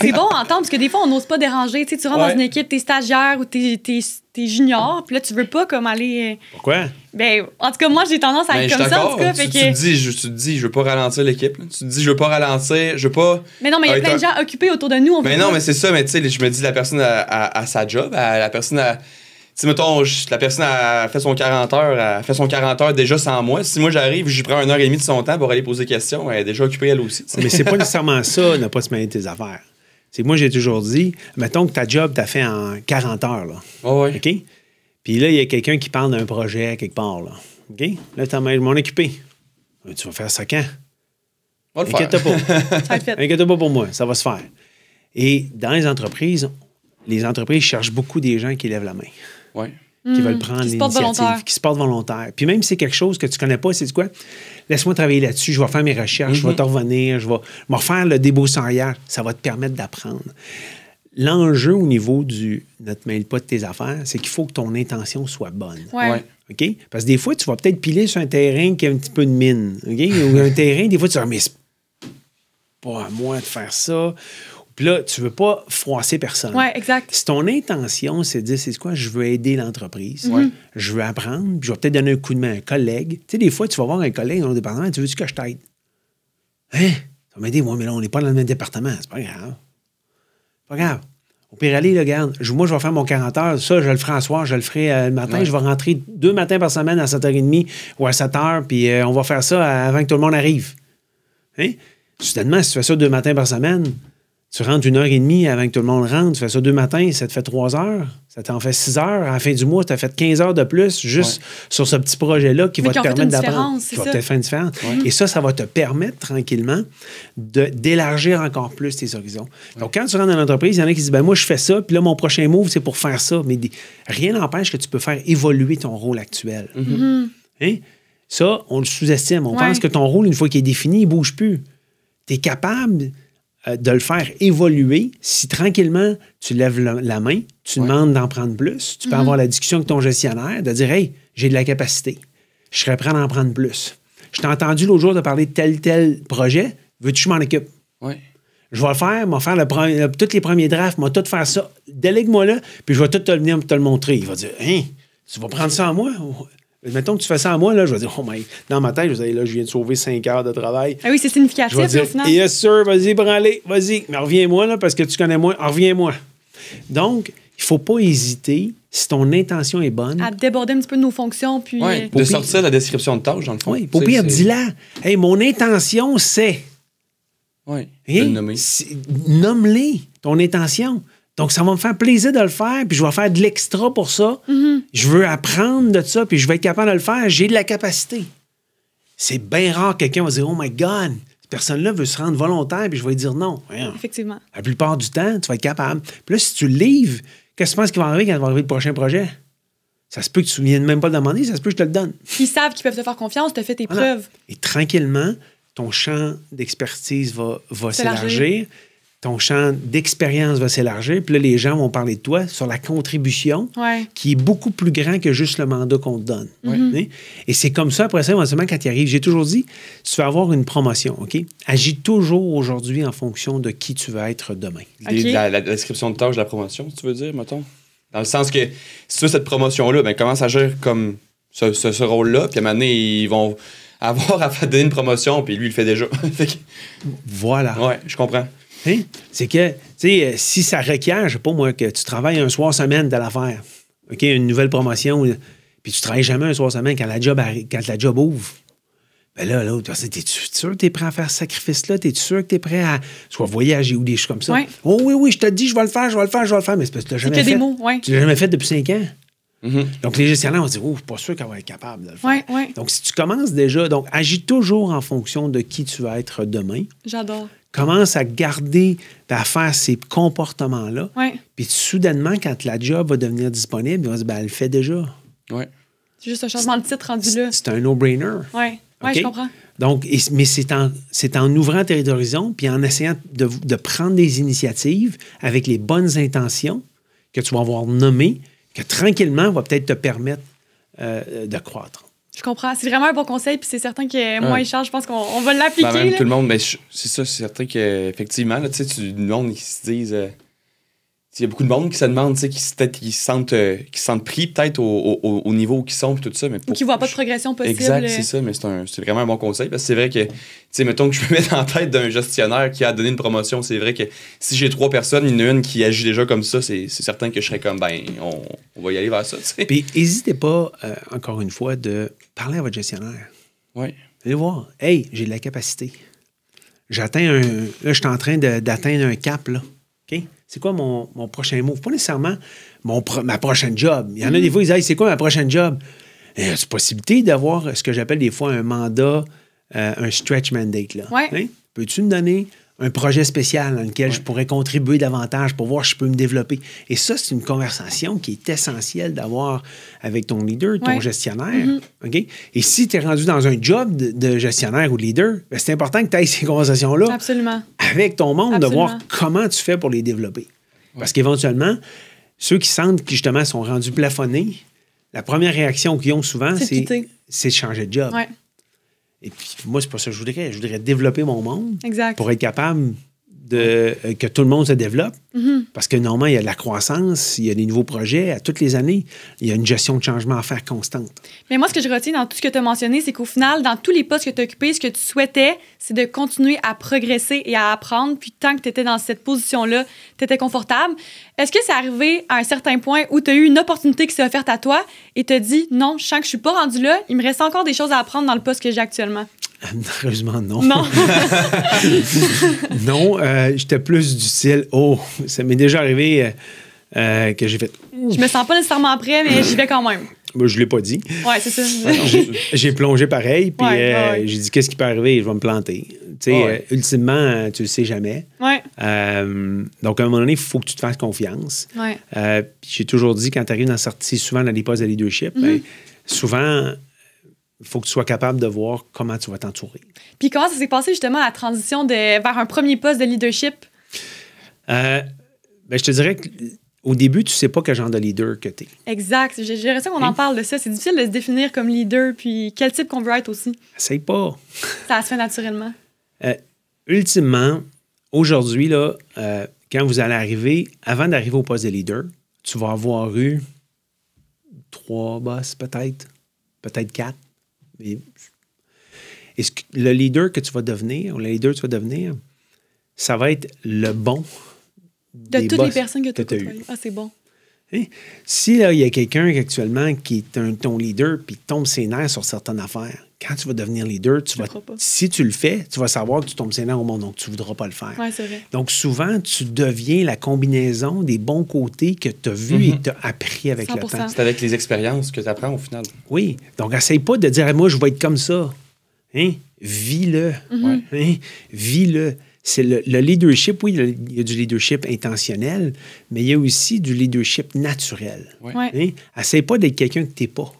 C'est bon à entendre, parce que des fois, on n'ose pas déranger. Tu sais, tu rentres dans une équipe, t'es stagiaire ou t'es junior, puis là, tu veux pas comme aller... Pourquoi? Ben, en tout cas, moi, j'ai tendance à être comme ça, en tout cas. Tu te dis, je veux pas ralentir l'équipe. Tu te dis, je veux pas ralentir, je veux pas... Mais non, mais il y a plein de gens occupés autour de nous. Mais non, mais c'est ça, mais tu sais, je me dis, la personne a sa job, la personne a... Si, mettons, la personne a fait son 40 heures, déjà sans moi. Si moi, j'arrive, j'y prends 1h30 de son temps pour aller poser des questions, elle est déjà occupée, elle aussi. T'sais. Mais c'est pas nécessairement ça, ne pas se mêler de tes affaires. C'est que moi, j'ai toujours dit, mettons que ta job, t'as fait en 40 heures, là. Oh ouais. OK? Puis là, il y a quelqu'un qui parle d'un projet quelque part, là. OK? Là, t'as m'en occupé. Tu vas faire ça quand? On va le Inquiète-toi pas. Ça va être fait. Inquiète-toi pas pour moi, ça va se faire. Et dans les entreprises cherchent beaucoup des gens qui lèvent la main. Ouais. Qui veulent prendre l'initiative, qui se portent volontaires. Puis même si c'est quelque chose que tu connais pas, c'est quoi? Laisse-moi travailler là-dessus, je vais faire mes recherches, je vais te revenir, je vais refaire le débroussaillage. Ça va te permettre d'apprendre. L'enjeu au niveau du « ne te mêle pas de tes affaires », c'est qu'il faut que ton intention soit bonne. Ouais. OK? Parce que des fois, tu vas peut-être piler sur un terrain qui a un petit peu de mine. OK? Ou un terrain, des fois, tu vas dire « mais c'est pas à moi de faire ça ». Puis là, tu ne veux pas froisser personne. Oui, exact. Si ton intention, c'est de dire, c'est quoi, je veux aider l'entreprise, je veux apprendre, puis je vais peut-être donner un coup de main à un collègue. Tu sais, des fois, tu vas voir un collègue dans le département, tu veux-tu que je t'aide? Hein? Ça va m'aider, moi, mais là, on n'est pas dans le même département. C'est pas grave. Pas grave. Au pire, allez, là, regarde, moi, je vais faire mon 40 heures. Ça, je le ferai en soir, je le ferai le matin. Je vais rentrer 2 matins par semaine à 7h30 ou à 7h, puis on va faire ça avant que tout le monde arrive. Hein? Soudainement, si tu fais ça 2 matins par semaine, tu rentres 1h30 avant que tout le monde rentre, tu fais ça 2 matins, ça te fait 3 heures, ça t'en fait 6 heures. À la fin du mois, tu as fait 15 heures de plus juste sur ce petit projet-là qui va te permettre d'apprendre. Qui va peut-être faire une différence. Et ça va te permettre tranquillement d'élargir encore plus tes horizons. Donc, quand tu rentres dans l'entreprise, il y en a qui disent, ben moi, je fais ça, puis là, mon prochain move, c'est pour faire ça. Mais rien n'empêche que tu peux faire évoluer ton rôle actuel. Hein? Ça, on le sous-estime. On pense que ton rôle, une fois qu'il est défini, il ne bouge plus. Tu es capable de le faire évoluer si tranquillement tu lèves la main, tu demandes d'en prendre plus, tu peux avoir la discussion avec ton gestionnaire, de dire « Hey, j'ai de la capacité, je serais prêt à en prendre plus. Je t'ai entendu l'autre jour de parler de tel projet, veux-tu que je m'en occupe? Oui. Je vais le faire, je vais faire tous les premiers drafts, je vais tout faire ça, délègue-moi là, puis je vais tout venir te le montrer. » Il va dire « Hein, tu vas prendre ça en moi? » Mettons que tu fais ça à moi, là, je vais dire, oh my, dans ma tête, je vais dire, là, je viens de sauver 5 heures de travail. Ah oui, c'est significatif, je vais dire, au final. Yes, sir, vas-y, branlez, vas-y, mais reviens-moi, là, parce que tu connais moi, reviens-moi. Donc, il ne faut pas hésiter, si ton intention est bonne. À déborder un petit peu de nos fonctions, puis. Oui, de sortir la description de tâche, dans le fond. Oui, pour pire, dis-la. Hey, mon intention, c'est. Oui, hey, de le nommer. Nomme-les, ton intention. Donc, ça va me faire plaisir de le faire, puis je vais faire de l'extra pour ça. Je veux apprendre de ça, puis je vais être capable de le faire. J'ai de la capacité. C'est bien rare que quelqu'un va dire « Oh my God! » Cette personne-là veut se rendre volontaire, puis je vais lui dire non. Effectivement. La plupart du temps, tu vas être capable. Puis là, si tu livres Qu'est-ce que tu penses qui va arriver quand va arriver le prochain projet? Ça se peut que tu ne viennes même pas le demander, ça se peut que je te le donne. Ils savent qu'ils peuvent te faire confiance, tu as fait tes preuves. Et tranquillement, ton champ d'expertise va s'élargir, ton champ d'expérience va s'élargir, puis là, les gens vont parler de toi sur la contribution qui est beaucoup plus grand que juste le mandat qu'on te donne. Et c'est comme ça, après ça, éventuellement, quand il arrive, j'ai toujours dit, si tu vas avoir une promotion, OK? Agis toujours aujourd'hui en fonction de qui tu vas être demain. Okay. La description de tâche de la promotion, tu veux dire, mettons? Dans le sens que si tu as cette promotion-là, ben commence à agir comme ce rôle-là, puis à un moment donné, ils vont avoir à donner une promotion, puis lui, il le fait déjà. Voilà. Ouais, je comprends. Hein? C'est que, tu sais, si ça requiert, je sais pas moi, que tu travailles un soir semaine de l'affaire, OK, une nouvelle promotion, puis tu travailles jamais un soir semaine quand la job ouvre. Ben là, l'autre personne, t'es-tu sûr que t'es prêt à faire ce sacrifice-là? T'es-tu sûr que t'es prêt à soit voyager ou des choses comme ça? Ouais. Oh oui, je te dis, je vais le faire, mais c'est parce que tu l'as jamais fait. Des mots, Tu l'as jamais fait depuis 5 ans. Donc, les gestionnaires vont dire, je suis pas sûr qu'elle va être capable de le faire. Donc, si tu commences déjà, donc, agis toujours en fonction de qui tu vas être demain. J'adore. Commence à garder, à faire ces comportements-là. Puis soudainement, quand la job va devenir disponible, ils vont se dire, elle le fait déjà. C'est juste un changement de titre rendu là. C'est un no-brainer. Oui, je comprends. Donc, mais c'est en ouvrant tes horizons puis en essayant de prendre des initiatives avec les bonnes intentions que tu vas avoir nommées, que tranquillement va peut-être te permettre de croître. Je comprends. C'est vraiment un bon conseil, puis c'est certain que moi, Charles, je pense qu'on va l'appliquer. Même tout le monde, c'est ça, c'est certain qu'effectivement, le monde qui se disent... il y a beaucoup de monde qui se demande, qui se sentent pris peut-être au niveau où ils sont et tout ça. Mais qui ne voient pas de progression possible. Exact, c'est ça, mais c'est vraiment un bon conseil. Parce que c'est vrai que, mettons que je me mets en tête d'un gestionnaire qui a donné une promotion, c'est vrai que si j'ai 3 personnes, il y en a une qui agit déjà comme ça, c'est certain que je serais comme, on va y aller vers ça. T'sais. Puis n'hésitez pas, encore une fois, de parler à votre gestionnaire. Oui. Allez voir, hey, j'ai de la capacité. Là, je suis en train d'atteindre un cap, là. OK? C'est quoi mon prochain move? Pas nécessairement ma prochaine job. Il y en a des fois, ils disent, hey, c'est quoi ma prochaine job? Il y a cette possibilité d'avoir ce que j'appelle des fois un mandat, un stretch mandate. Là. Hein? Peux-tu me donner un projet spécial dans lequel je pourrais contribuer davantage pour voir si je peux me développer? Et ça, c'est une conversation qui est essentielle d'avoir avec ton leader, ton gestionnaire. OK? Et si tu es rendu dans un job de gestionnaire ou de leader, ben c'est important que tu ailles ces conversations-là avec ton monde, de voir comment tu fais pour les développer. Parce qu'éventuellement, ceux qui sentent qu'ils justement sont rendus plafonnés, la première réaction qu'ils ont souvent, c'est de changer de job. Et puis, moi, c'est pas ça que je voudrais. Je voudrais développer mon monde pour être capable que tout le monde se développe. Parce que normalement, il y a de la croissance, il y a des nouveaux projets à toutes les années. Il y a une gestion de changement à faire constante. Mais moi, ce que je retiens dans tout ce que tu as mentionné, c'est qu'au final, dans tous les postes que tu as occupés, ce que tu souhaitais, c'est de continuer à progresser et à apprendre. Puis tant que tu étais dans cette position-là, tu étais confortable. Est-ce que c'est arrivé à un certain point où tu as eu une opportunité qui s'est offerte à toi et tu as dit, non, je sens que je suis pas rendu là, il me reste encore des choses à apprendre dans le poste que j'ai actuellement? Malheureusement, non. Non. Non, j'étais plus du style, ça m'est déjà arrivé que j'ai fait... Je me sens pas nécessairement prêt, mais j'y vais quand même. Moi, je l'ai pas dit. Oui, c'est ça. J'ai plongé pareil, puis j'ai dit, qu'est-ce qui peut arriver? Je vais me planter. Ultimement, tu le sais jamais. Donc, à un moment donné, il faut que tu te fasses confiance. Puis j'ai toujours dit, quand tu arrives souvent dans les postes de leadership, souvent... il faut que tu sois capable de voir comment tu vas t'entourer. Puis comment ça s'est passé justement la transition vers un premier poste de leadership? Je te dirais qu'au début, tu ne sais pas quel genre de leader que tu es. Exact. J'aimerais ça qu'on en parle de ça. C'est difficile de se définir comme leader, puis quel type qu'on veut être aussi. Essaye pas. Ça se fait naturellement. Ultimement, aujourd'hui, là, quand vous allez arriver, avant d'arriver au poste de leader, tu vas avoir eu 3 boss peut-être 4. Et le leader que tu vas devenir, ou le leader que tu vas devenir, ça va être le bon de toutes les personnes que tu as eues. Ah, c'est bon. Hein? Si là, il y a quelqu'un actuellement qui est ton leader puis tombe ses nerfs sur certaines affaires, quand tu vas devenir leader, si tu le fais, tu vas savoir que tu tombes ses nerfs au monde, donc tu ne voudras pas le faire. Oui, c'est vrai. Donc souvent, tu deviens la combinaison des bons côtés que tu as vus et que tu as appris avec 100%. Le temps. C'est avec les expériences que tu apprends au final. Oui. Donc, essaye pas de dire, moi, je vais être comme ça. Hein? Vis-le. Hein? Vis-le. c'est le leadership, oui, il y a du leadership intentionnel, mais il y a aussi du leadership naturel. Ouais. Ouais. Hein? Essaye pas d'être quelqu'un que tu n'es pas.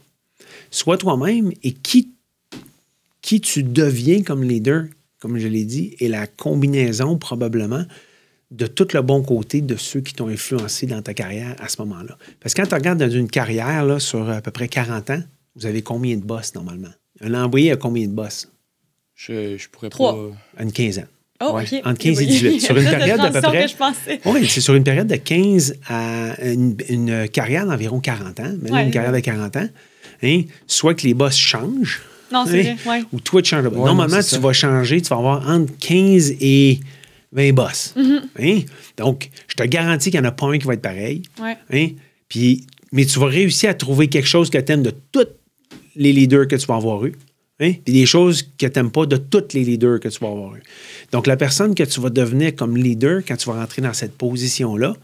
Sois toi-même et qui tu deviens comme leader, comme je l'ai dit, est la combinaison probablement de tout le bon côté de ceux qui t'ont influencé dans ta carrière à ce moment-là. Parce que quand tu regardes dans une carrière là, sur à peu près 40 ans, vous avez combien de boss normalement? Un employé a combien de boss? Je pourrais 3. pas... Une quinzaine. Oh, Ouais, OK. entre 15 et Oui. 18. Sur une période d'à peu près. Que je pensais. Oui, c'est sur une période de 15 à une carrière d'environ 40 ans. Mais Ouais. une carrière de 40 ans. Hein, soit que les boss changent. Non, c'est hein, vrai. Ouais. Ou toi, tu changes de boss. Ouais, Normalement, non, c'est tu ça. vas changer. Tu vas avoir entre 15 et 20 boss. Hein? Donc, je te garantis qu'il n'y en a pas un qui va être pareil. Ouais. Hein? Mais tu vas réussir à trouver quelque chose que tu aimes de tous les leaders que tu vas avoir eu. Hein? Puis des choses que tu n'aimes pas de tous les leaders que tu vas avoir eu. Donc, la personne que tu vas devenir comme leader quand tu vas rentrer dans cette position-là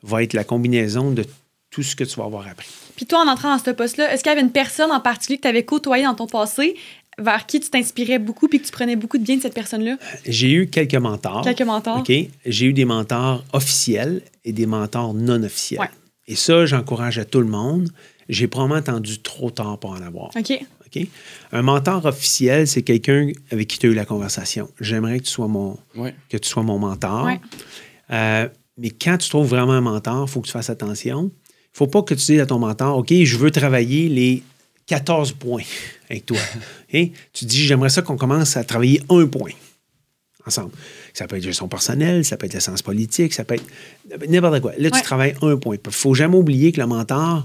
va être la combinaison de tout ce que tu vas avoir appris. Puis toi, en entrant dans ce poste-là, est-ce qu'il y avait une personne en particulier que tu avais côtoyée dans ton passé vers qui tu t'inspirais beaucoup puis que tu prenais beaucoup de bien de cette personne-là? J'ai eu quelques mentors. Quelques mentors. OK? J'ai eu des mentors officiels et des mentors non officiels. Ouais. Et ça, j'encourage à tout le monde. J'ai probablement attendu trop tard pour en avoir. OK. OK? Un mentor officiel, c'est quelqu'un avec qui tu as eu la conversation. J'aimerais que tu sois mon mentor. Ouais. Mais quand tu trouves vraiment un mentor, il faut que tu fasses attention. Il ne faut pas que tu dises à ton mentor, OK, je veux travailler les 14 points avec toi. Et tu dis, j'aimerais ça qu'on commence à travailler un point ensemble. Ça peut être gestion personnelle, ça peut être l'essence politique, ça peut être n'importe quoi. Là, tu travailles un point. Il ne faut jamais oublier que le mentor,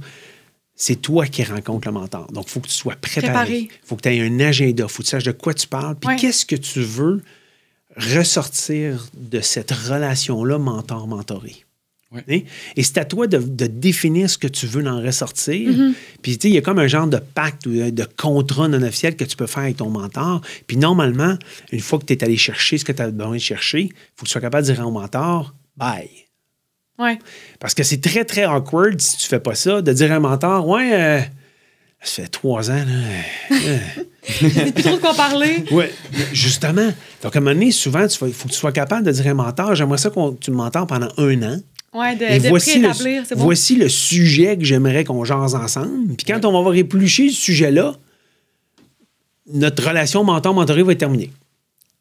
c'est toi qui rencontres le mentor. Donc, il faut que tu sois préparé. Il faut que tu aies un agenda. Il faut que tu saches de quoi tu parles. Puis, qu'est-ce que tu veux ressortir de cette relation-là mentor-mentoré? Ouais. Hein? Et c'est à toi de définir ce que tu veux en ressortir. Puis, tu sais, il y a comme un genre de pacte ou de contrat non officiel que tu peux faire avec ton mentor. Puis, normalement, une fois que tu es allé chercher ce que tu as besoin de chercher, il faut que tu sois capable de dire au mentor « bye ». Ouais. Parce que c'est très, très awkward si tu fais pas ça, de dire à un mentor, ouais, ça fait 3 ans, là. J'ai plus trop de quoi parler. Oui, justement. Donc, à un moment donné, souvent, il faut que tu sois capable de dire à un mentor, j'aimerais ça que tu me mentores pendant 1 an. Ouais, Et de préétablir, c'est bon. voici le sujet que j'aimerais qu'on jase ensemble. Puis quand on va avoir épluché ce sujet-là, notre relation mentor-mentoré va être terminée.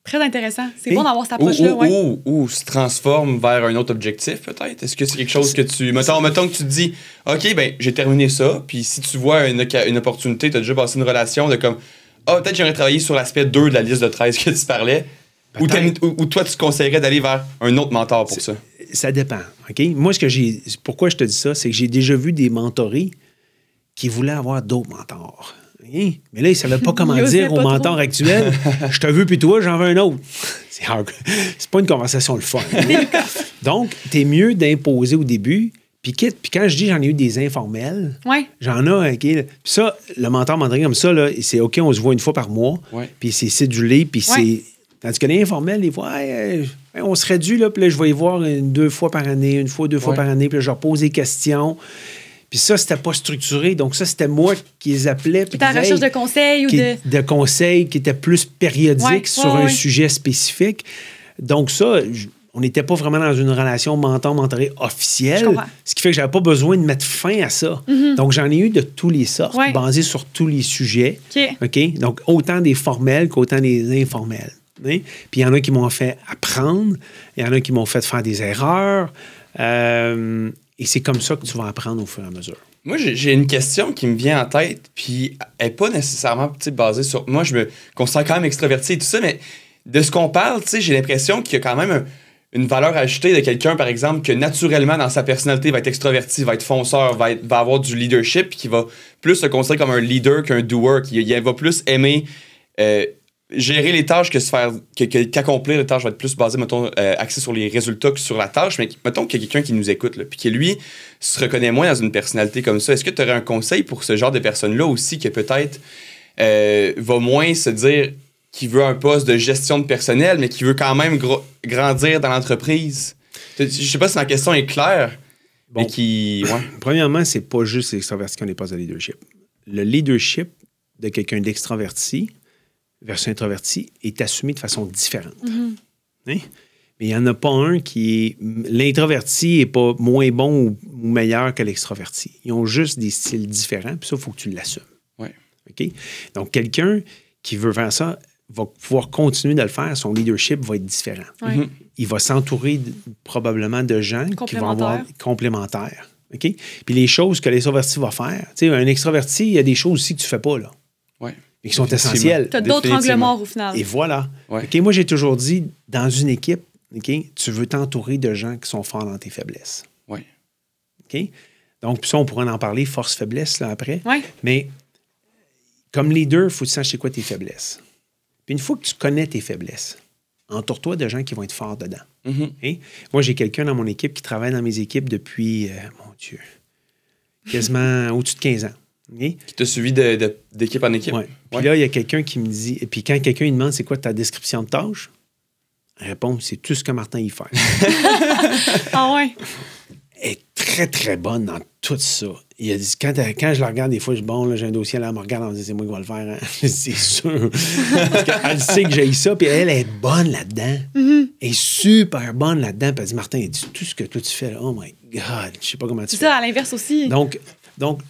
Très intéressant. C'est Et- bon d'avoir cette approche-là, ouais. Ou se transforme vers un autre objectif, peut-être? Est-ce que c'est quelque chose que tu... Mettons que tu te dis, OK, ben j'ai terminé ça, puis si tu vois une opportunité, tu as déjà passé une relation de comme, peut-être j'aimerais travailler sur l'aspect 2 de la liste de 13 que tu parlais, ou toi, tu te conseillerais d'aller vers un autre mentor pour ça? Ça dépend, OK? Moi, pourquoi je te dis ça, c'est que j'ai déjà vu des mentorés qui voulaient avoir d'autres mentors. Hein? Mais là, ils ne savaient pas comment Ils osaient dire au pas mentor trop. actuel, je te veux, puis toi, j'en veux un autre. C'est pas une conversation le fun. Donc, tu es mieux d'imposer au début. Puis quand je dis j'en ai eu des informels, Ouais. j'en ai, OK? Puis ça, le mentor mentoré comme ça, là, c'est OK, on se voit une fois par mois, Ouais. puis c'est cédulé, puis c'est... Tandis que les informels, des fois, on serait dû, là, puis là, je vais y voir 2 fois par année, 1 fois, 2 fois par année, puis là, je leur pose des questions. Puis ça, c'était pas structuré. Donc ça, c'était moi qui les appelais. Puis ta recherche de conseils ou de conseils qui étaient plus périodiques sur un ouais. sujet spécifique. Donc ça, on n'était pas vraiment dans une relation mentor-mentoré Je officielle. comprends. Ce qui fait que j'avais pas besoin de mettre fin à ça. Donc j'en ai eu de tous les sortes, Ouais. basés sur tous les sujets. OK. OK? Donc autant des formels qu'autant des informels. Hein? Puis il y en a qui m'ont fait apprendre, il y en a qui m'ont fait faire des erreurs. Et c'est comme ça que tu vas apprendre au fur et à mesure. Moi, j'ai une question qui me vient en tête, puis elle n'est pas nécessairement basée sur... Moi, je me considère quand même extraverti et tout ça, mais de ce qu'on parle, j'ai l'impression qu'il y a quand même une valeur ajoutée de quelqu'un, par exemple, que naturellement, dans sa personnalité, va être extraverti, va être fonceur, va avoir du leadership, puis qui va plus se considérer comme un leader qu'un doer, qui va plus aimer... gérer les tâches qu'accomplir les tâches va être plus basé, mettons, axé sur les résultats que sur la tâche, mais mettons qu'il y a quelqu'un qui nous écoute, là, puis qui, lui, se reconnaît moins dans une personnalité comme ça. Est-ce que tu aurais un conseil pour ce genre de personne-là aussi, qui peut-être va moins se dire qu'il veut un poste de gestion de personnel, mais qui veut quand même grandir dans l'entreprise? Je sais pas si ma question est claire, mais qui... Ouais. Premièrement, c'est pas juste l'extraverti qu'on n'est pas de leadership. Le leadership de quelqu'un d'extraverti versus introverti est assumé de façon différente. Hein? Mais il n'y en a pas un qui est... L'introverti n'est pas moins bon ou meilleur que l'extroverti. Ils ont juste des styles différents, puis ça, il faut que tu l'assumes. Ouais. OK? Donc, quelqu'un qui veut faire ça va pouvoir continuer de le faire. Son leadership va être différent. Ouais. Il va s'entourer probablement de gens qui vont avoir complémentaires. OK? Puis les choses que l'extroverti va faire, tu sais, un extraverti, il y a des choses aussi que tu ne fais pas, là. Oui. Mais qui sont essentielles. Tu as d'autres angles morts au final. Et voilà. Ouais. OK? Moi, j'ai toujours dit, dans une équipe, OK, tu veux t'entourer de gens qui sont forts dans tes faiblesses. Oui. OK? Donc, puis ça, on pourrait en parler, force-faiblesse, là, après. Oui. Mais comme leader, il faut que tu saches c'est quoi tes faiblesses. Puis une fois que tu connais tes faiblesses, entoure-toi de gens qui vont être forts dedans. Okay? Moi, j'ai quelqu'un dans mon équipe qui travaille dans mes équipes depuis, mon Dieu, quasiment au-dessus de 15 ans. Okay? Qui t'a suivi d'équipe en équipe. Ouais. Puis là, il y a quelqu'un qui me dit... Et puis quand quelqu'un il demande c'est quoi ta description de tâche, la réponse, c'est tout ce que Martin y fait. Ah ouais? Elle est très, très bonne dans tout ça. Il a dit, quand je la regarde, des fois, je dis, bon, là, j'ai un dossier, là, elle me regarde, elle me dit, c'est moi qui vais le faire. Hein? C'est sûr. Parce qu'elle sait que j'ai ça, puis elle est bonne là-dedans. Elle est super bonne là-dedans. Puis elle dit, Martin, tout ce que toi, tu fais, là, oh my God, je sais pas comment tu fais. C'est ça, à l'inverse aussi. Donc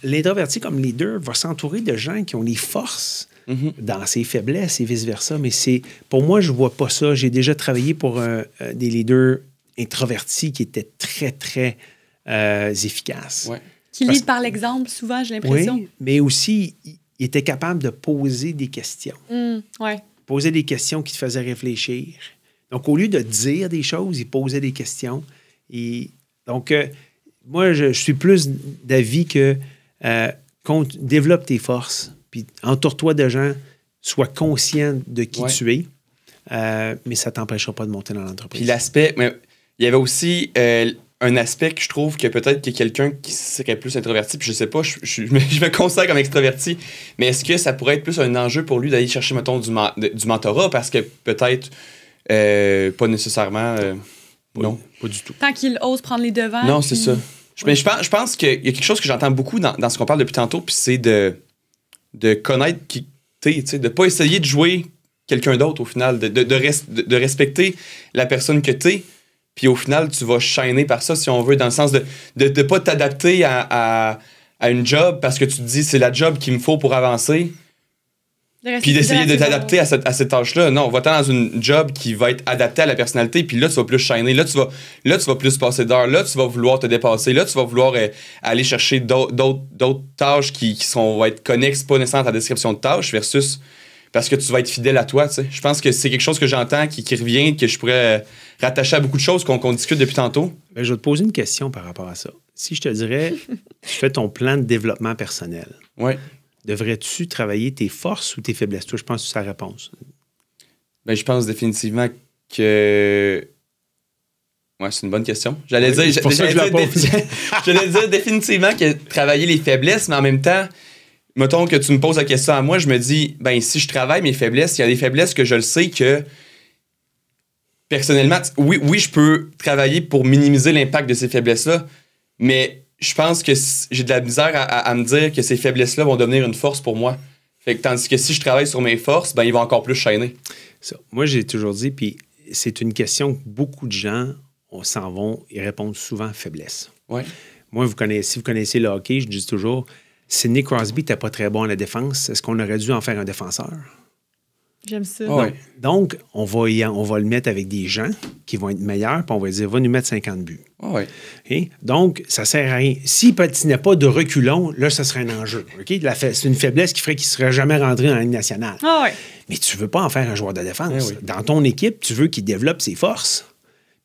l'introverti comme leader va s'entourer de gens qui ont les forces dans ses faiblesses et vice-versa. Mais pour moi, je vois pas ça. J'ai déjà travaillé pour des leaders introvertis qui étaient très, très efficaces. Ouais. Qui lead par l'exemple, souvent, j'ai l'impression. Oui, mais aussi, il était capable de poser des questions. Ouais. Poser des questions qui te faisaient réfléchir. Donc, au lieu de dire des choses, il posait des questions. Et donc, moi, je suis plus d'avis que développe tes forces, puis entoure-toi de gens, sois conscient de qui tu es, mais ça ne t'empêchera pas de monter dans l'entreprise. Puis l'aspect... Il y avait aussi un aspect que je trouve que peut-être qu'il y a quelqu'un qui serait plus introverti, puis je sais pas, je me considère comme extraverti, mais est-ce que ça pourrait être plus un enjeu pour lui d'aller chercher, mettons, du mentorat, parce que peut-être pas nécessairement... non. Pas du tout. Tant qu'il ose prendre les devants. Non, c'est ça. Mais je pense qu'il y a quelque chose que j'entends beaucoup dans ce qu'on parle depuis tantôt, puis c'est de connaître qui t'es, tu sais, de pas essayer de jouer quelqu'un d'autre au final, de respecter la personne que t'es. Puis au final, tu vas shiner par ça, si on veut, dans le sens de ne pas t'adapter à une job parce que tu te dis c'est la job qu'il me faut pour avancer. Puis d'essayer de t'adapter à cette tâche-là. Non, va-t'en dans une job qui va être adaptée à la personnalité, puis là, tu vas plus shiner. Là, tu vas plus passer d'heures. Là, tu vas vouloir te dépasser. Là, tu vas vouloir aller chercher d'autres tâches qui vont être connexes, pas nécessairement à ta description de tâches, versus parce que tu vas être fidèle à toi, tu sais. Je pense que c'est quelque chose que j'entends qui revient, que je pourrais rattacher à beaucoup de choses qu'on discute depuis tantôt. Bien, je vais te poser une question par rapport à ça. Si je te dirais, tu fais ton plan de développement personnel, devrais-tu travailler tes forces ou tes faiblesses? Toi, je pense que c'est sa réponse. Bien, je pense définitivement que... Ouais, c'est une bonne question. J'allais dire définitivement que travailler les faiblesses, mais en même temps... Mettons que tu me poses la question à moi, je me dis, ben si je travaille mes faiblesses, il y a des faiblesses que je le sais que, personnellement, oui, je peux travailler pour minimiser l'impact de ces faiblesses-là, mais je pense que j'ai de la misère à me dire que ces faiblesses-là vont devenir une force pour moi. Fait que, tandis que si je travaille sur mes forces, ben ils vont encore plus shiner. Ça. Moi, j'ai toujours dit, puis c'est une question que beaucoup de gens s'en vont et répondent souvent faiblesse. Ouais. Moi, si vous connaissez le hockey, je dis toujours... Sidney Crosby n'était pas très bon à la défense. Est-ce qu'on aurait dû en faire un défenseur? J'aime ça. Donc, on va le mettre avec des gens qui vont être meilleurs, puis on va dire, va nous mettre 50 buts. Ouais. Okay? Donc, ça ne sert à rien. S'il patinait pas de reculons, là, ça serait un enjeu. Okay? C'est une faiblesse qui ferait qu'il ne serait jamais rentré en Ligue nationale. Mais tu ne veux pas en faire un joueur de défense. Dans ton équipe, tu veux qu'il développe ses forces,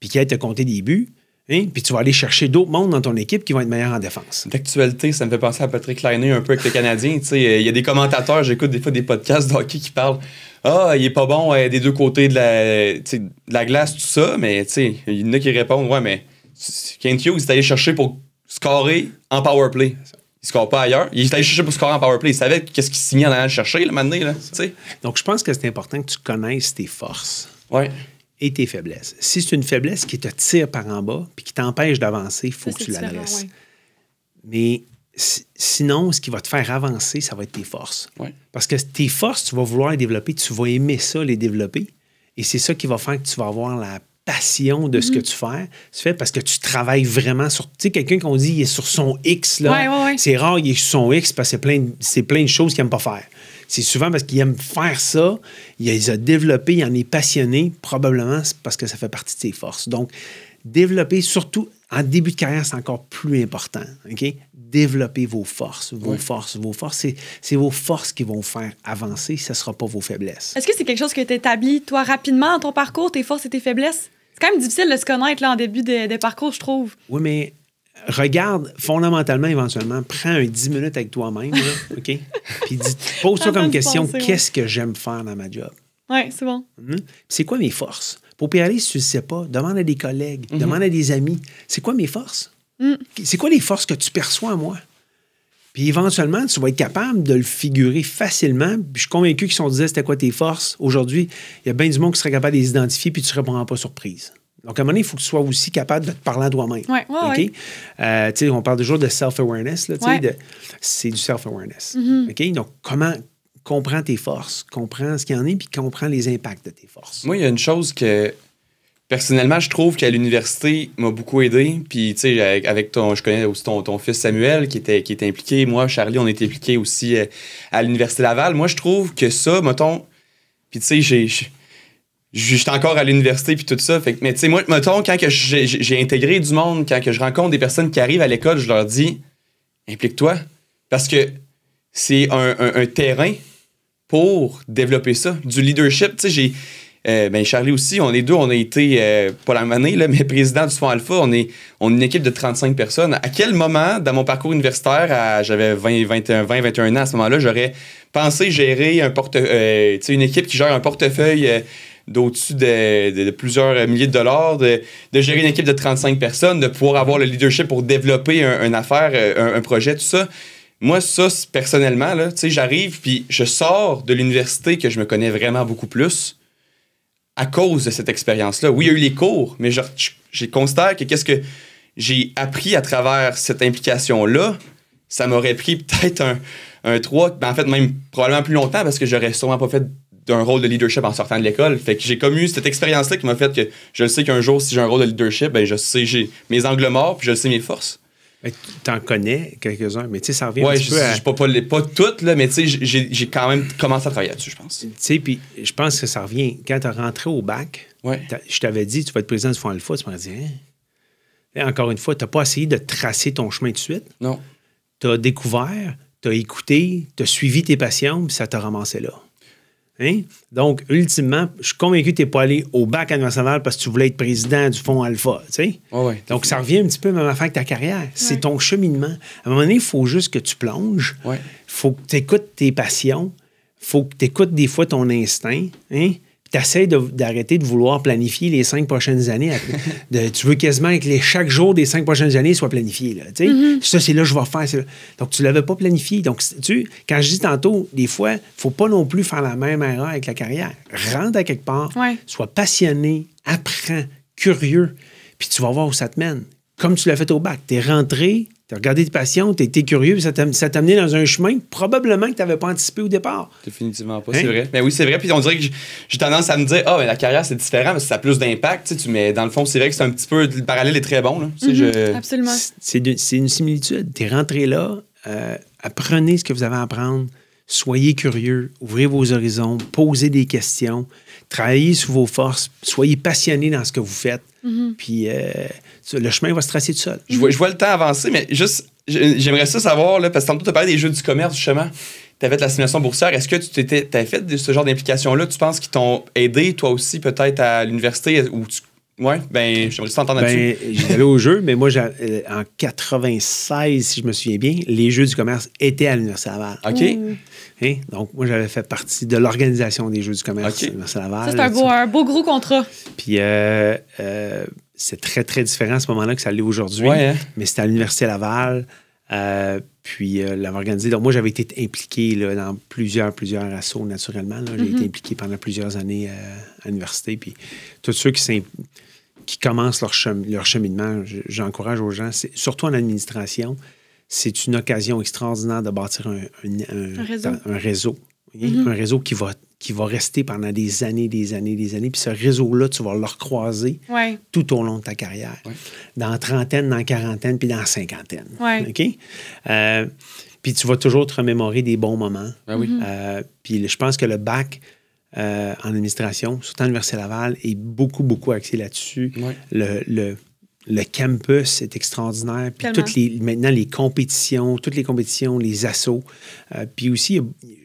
puis qu'il aille te compter des buts. Puis tu vas aller chercher d'autres mondes dans ton équipe qui vont être meilleurs en défense. D'actualité, ça me fait penser à Patrick Laine un peu avec le Canadien. Il y a des commentateurs, j'écoute des fois des podcasts de hockey qui parlent « Ah, il est pas bon des deux côtés de la glace, tout ça. » Mais il y en a qui répondent « Ouais, mais Kent Hughes, il est allé chercher pour scorer en powerplay. Il ne score pas ailleurs. Il est allé chercher pour scorer en powerplay. Il savait qu'est-ce qu'il signait en allant le chercher, là, maintenant. Là, donc, je pense que c'est important que tu connaisses tes forces. Ouais. Et tes faiblesses. Si c'est une faiblesse qui te tire par en bas puis qui t'empêche d'avancer, il faut que tu l'adresses. Mais sinon, ce qui va te faire avancer, ça va être tes forces. Ouais. Parce que tes forces, tu vas vouloir les développer, tu vas aimer ça, les développer. Et c'est ça qui va faire que tu vas avoir la passion de ce que tu fais parce que tu travailles vraiment sur... Tu sais, quelqu'un qu'on dit il est sur son X, là, c'est rare il est sur son X parce que c'est plein de choses qu'il n'aime pas faire. C'est souvent parce qu'il aime faire ça, il les a développés, il en est passionné, probablement c'est parce que ça fait partie de ses forces. Donc, développer, surtout en début de carrière, c'est encore plus important. OK? Développez vos forces. Vos forces, c'est vos forces qui vont vous faire avancer, ce ne sera pas vos faiblesses. Est-ce que c'est quelque chose que tu établis, toi, rapidement dans ton parcours, tes forces et tes faiblesses? C'est quand même difficile de se connaître là, en début de parcours, je trouve. Oui, mais regarde, fondamentalement, éventuellement, prends un 10 minutes avec toi-même, là, OK? Puis pose-toi comme question, qu'est-ce que j'aime faire dans ma job? Oui, c'est bon. C'est quoi mes forces? Pour aller, si tu ne sais pas, demande à des collègues, demande à des amis. C'est quoi mes forces? C'est quoi les forces que tu perçois en moi? Puis éventuellement, tu vas être capable de le figurer facilement. Puis je suis convaincu qu'ils se sont dit c'était quoi tes forces. Aujourd'hui, il y a bien du monde qui serait capable de les identifier puis tu ne répondras pas surprise. Donc, à un moment donné, il faut que tu sois aussi capable de te parler à toi-même. Okay? On parle toujours de self-awareness. Là, c'est du self-awareness. Okay? Donc, comprends tes forces, comprends ce qu'il y en a, puis comprends les impacts de tes forces. Moi, il y a une chose que, personnellement, je trouve qu'à l'université m'a beaucoup aidé. Puis, tu sais, avec je connais aussi ton fils Samuel qui était impliqué. Moi, Charlie, on était impliqués aussi à l'Université Laval. Moi, je trouve que ça, mettons... Puis, tu sais, j'étais encore à l'université puis tout ça. Fait que, mais tu sais, moi, mettons, quand que j'ai intégré du monde, quand que je rencontre des personnes qui arrivent à l'école, je leur dis, implique-toi. Parce que c'est un terrain pour développer ça. Du leadership, tu sais, Charlie aussi, les deux, on a été, pas la même année, là, mais président du Fonds Alpha, on est une équipe de 35 personnes. À quel moment, dans mon parcours universitaire, j'avais 21 ans à ce moment-là, j'aurais pensé gérer une équipe qui gère un portefeuille d'au-dessus de plusieurs milliers de dollars, de gérer une équipe de 35 personnes, de pouvoir avoir le leadership pour développer une affaire, un projet, tout ça. Moi, ça, personnellement, là, j'arrive puis je sors de l'université que je me connais vraiment beaucoup plus à cause de cette expérience-là. Oui, il y a eu les cours, mais j'ai considéré que qu'est-ce que j'ai appris à travers cette implication-là, ça m'aurait pris peut-être un 3, en fait, même probablement plus longtemps parce que j'aurais sûrement pas fait d'un rôle de leadership en sortant de l'école. Fait que j'ai comme eu cette expérience-là qui m'a fait que je le sais qu'un jour, si j'ai un rôle de leadership, je sais, j'ai mes angles morts puis je sais mes forces. Tu en connais quelques-uns, mais tu sais, ça revient un petit peu à... pas toutes, là, mais tu sais, j'ai quand même commencé à travailler là-dessus, je pense. Tu sais, puis je pense que ça revient... Quand tu es rentré au bac, je t'avais dit, tu vas être président du Fonds Alpha, tu m'as dit, hein? Encore une fois, tu n'as pas essayé de tracer ton chemin de suite. Non. Tu as découvert, tu as écouté, tu as suivi tes passions, puis ça t'a ramassé là. Hein? Donc, ultimement, je suis convaincu que tu n'es pas allé au bac à l'Université Laval parce que tu voulais être président du Fonds Alpha. Tu sais? Donc, ça revient un petit peu même affaire que ta carrière. C'est ton cheminement. À un moment donné, il faut juste que tu plonges. Il faut que tu écoutes tes passions. Il faut que tu écoutes des fois ton instinct. Hein? Puis tu essaies d'arrêter de vouloir planifier les 5 prochaines années. Tu veux quasiment que chaque jour des 5 prochaines années soit planifié. Là, tu sais? Ça, c'est là que je vais faire. Donc, tu ne l'avais pas planifié. Donc, quand je dis tantôt, des fois, il ne faut pas non plus faire la même erreur avec la carrière. Rentre à quelque part, sois passionné, apprends, curieux, puis tu vas voir où ça te mène. Comme tu l'as fait au bac. Tu es rentré, tu as regardé tes passions, tu été curieux, puis ça t'a amené dans un chemin probablement que tu n'avais pas anticipé au départ. Définitivement pas, c'est vrai. Mais oui, c'est vrai. Puis on dirait que j'ai tendance à me dire, mais la carrière, c'est différent, mais ça a plus d'impact. Mais dans le fond, c'est vrai que c'est un petit peu... Le parallèle est très bon. Là. Absolument. C'est une similitude. Tu es rentré là, apprenez ce que vous avez à apprendre, soyez curieux, ouvrez vos horizons, posez des questions, travaillez sur vos forces, soyez passionné dans ce que vous faites. Puis le chemin va se tracer tout seul. Je vois le temps avancer, mais juste, j'aimerais ça savoir, là, parce que tantôt, tu as parlé des jeux du commerce, justement. Tu avais fait la simulation boursière. Est-ce que tu as fait ce genre d'implication-là, tu penses qu'ils t'ont aidé, toi aussi, peut-être à l'université? Oui, j'aimerais ça t'entendre là-dessus. J'allais au jeu, mais moi, en 96, si je me souviens bien, les jeux du commerce étaient à l'Université Laval. OK. Hein? Donc, moi, j'avais fait partie de l'organisation des Jeux du commerce à l'Université Laval. Ça, c'est un beau gros contrat. Puis, c'est très, très différent à ce moment-là que ça l'est aujourd'hui. Mais c'était à l'Université Laval. Puis, l'avait organisé. Donc, moi, j'avais été impliqué là, dans plusieurs assos, naturellement. Là. J'ai été impliqué pendant plusieurs années à l'université. Puis, tous ceux qui commencent leur cheminement, j'encourage aux gens, surtout en administration, c'est une occasion extraordinaire de bâtir un réseau. Un réseau qui va rester pendant des années. Puis ce réseau-là, tu vas le recroiser tout au long de ta carrière. Ouais. Dans trentaine, dans quarantaine, puis dans cinquantaine. Ouais. OK? Puis tu vas toujours te remémorer des bons moments. Puis je pense que le bac en administration, surtout à l'Université Laval, est beaucoup, beaucoup axé là-dessus. Ouais. Le campus est extraordinaire. Puis maintenant, toutes les compétitions, les assos. Puis aussi,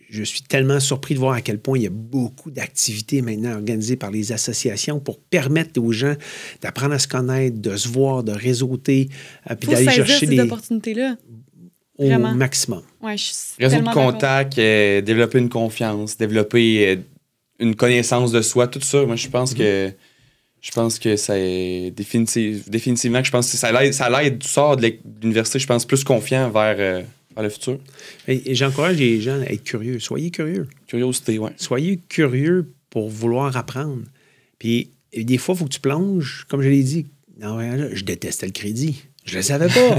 je suis tellement surpris de voir à quel point il y a beaucoup d'activités maintenant organisées par les associations pour permettre aux gens d'apprendre à se connaître, de se voir, de réseauter, puis d'aller chercher ces opportunités-là. Au maximum. Ouais, réseau de contacts, développer une confiance, développer une connaissance de soi, tout ça. Moi, je pense que ça est définitivement que je pense que ça l'aide du sort de l'université, je pense, plus confiant vers le futur. Et j'encourage les gens à être curieux. Soyez curieux. Curiosité, oui. Soyez curieux pour vouloir apprendre. Puis des fois, il faut que tu plonges, comme je l'ai dit. Non, je détestais le crédit. Je ne le savais pas.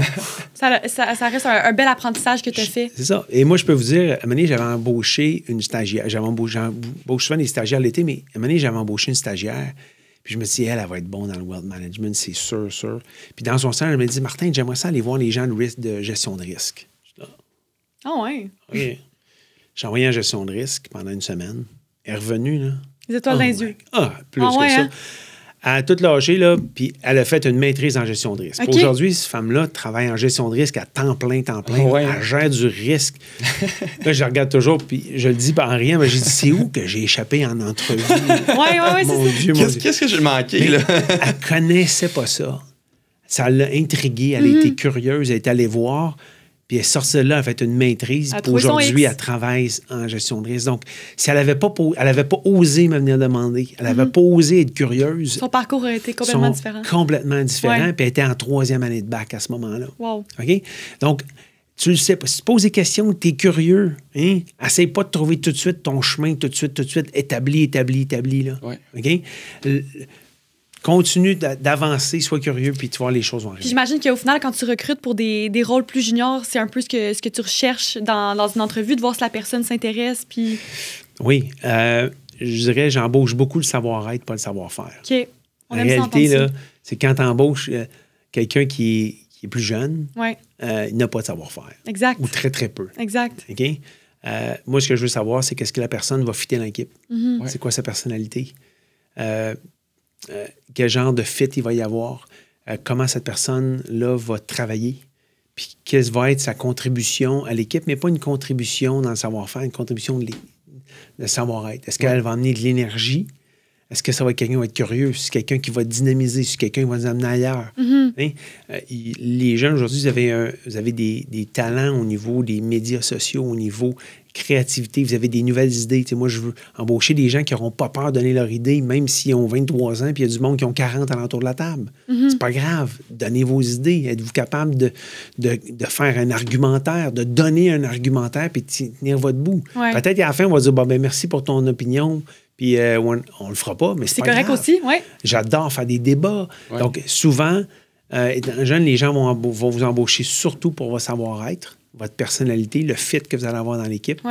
ça reste un bel apprentissage que tu as fait. C'est ça. Et moi, je peux vous dire, à un moment donné, j'avais embauché une stagiaire. J'embauche souvent des stagiaires l'été, mais à un moment donné, j'avais embauché une stagiaire. Puis je me suis dit, elle va être bonne dans le wealth management, c'est sûr. Puis dans son sens, elle me dit, Martin, j'aimerais ça aller voir les gens de gestion de risque. Ah ouais? Oui. J'ai envoyé en gestion de risque pendant une semaine. Elle est revenue, là. Les étoiles dans les yeux. Plus que ça. Hein? Elle a tout lâché, là, puis elle a fait une maîtrise en gestion de risque. Okay. Aujourd'hui, cette femme-là travaille en gestion de risque à temps plein. Elle gère du risque. Là, je la regarde toujours, puis je le dis par rien, mais j'ai dit, c'est où que j'ai échappé en entrevue? Oui, mon Dieu, qu'est-ce que j'ai manqué, là? Elle connaissait pas ça. Ça l'a intriguée. Elle a été curieuse, elle est allée voir. Puis elle est sortie de là, elle a fait une maîtrise. Puis aujourd'hui, elle travaille en gestion de risque. Donc, si elle n'avait pas osé me venir demander, elle n'avait pas osé être curieuse. Son parcours a été complètement différent. Complètement différent. Puis elle était en 3e année de bac à ce moment-là. Wow. OK? Donc, tu le sais pas. Si tu poses des questions, tu es curieux. Hein? Essaye pas de trouver tout de suite ton chemin, tout de suite, établi, là. Ouais. OK? Continue d'avancer, sois curieux, puis tu vois les choses vont arriver. Puis j'imagine qu'au final, quand tu recrutes pour des rôles plus juniors, c'est un peu ce que tu recherches dans une entrevue, de voir si la personne s'intéresse, puis... Oui. Je dirais, j'embauche beaucoup le savoir-être, pas le savoir-faire. OK. En réalité, là, c'est quand tu embauches quelqu'un qui est plus jeune, il n'a pas de savoir-faire. Exact. Ou très, très peu. Exact. OK? Moi, ce que je veux savoir, c'est qu'est-ce que la personne va fitter dans l'équipe. C'est quoi sa personnalité? Quel genre de fit il va y avoir, comment cette personne-là va travailler, puis quelle va être sa contribution à l'équipe, mais pas une contribution dans le savoir-faire, une contribution de savoir-être. Est-ce qu'elle va amener de l'énergie? Est-ce que ça va être quelqu'un qui va être curieux? C'est quelqu'un qui va dynamiser? C'est quelqu'un qui va nous amener ailleurs? Hein? Les jeunes, aujourd'hui, vous avez des talents au niveau des médias sociaux, au niveau créativité, vous avez des nouvelles idées. T'sais, moi, je veux embaucher des gens qui n'auront pas peur de donner leur idée, même s'ils ont 23 ans, puis il y a du monde qui ont 40 alentour de la table. C'est pas grave. Donnez vos idées. Êtes-vous capable de faire un argumentaire, de donner un argumentaire, puis de tenir votre bout? Ouais. Peut-être qu'à la fin, on va dire, merci pour ton opinion, puis on le fera pas, mais c'est pas correct grave. Aussi, oui. J'adore faire des débats. Ouais. Donc, souvent, étant jeune, les gens vont vous embaucher surtout pour votre savoir-être, votre personnalité, le fit que vous allez avoir dans l'équipe,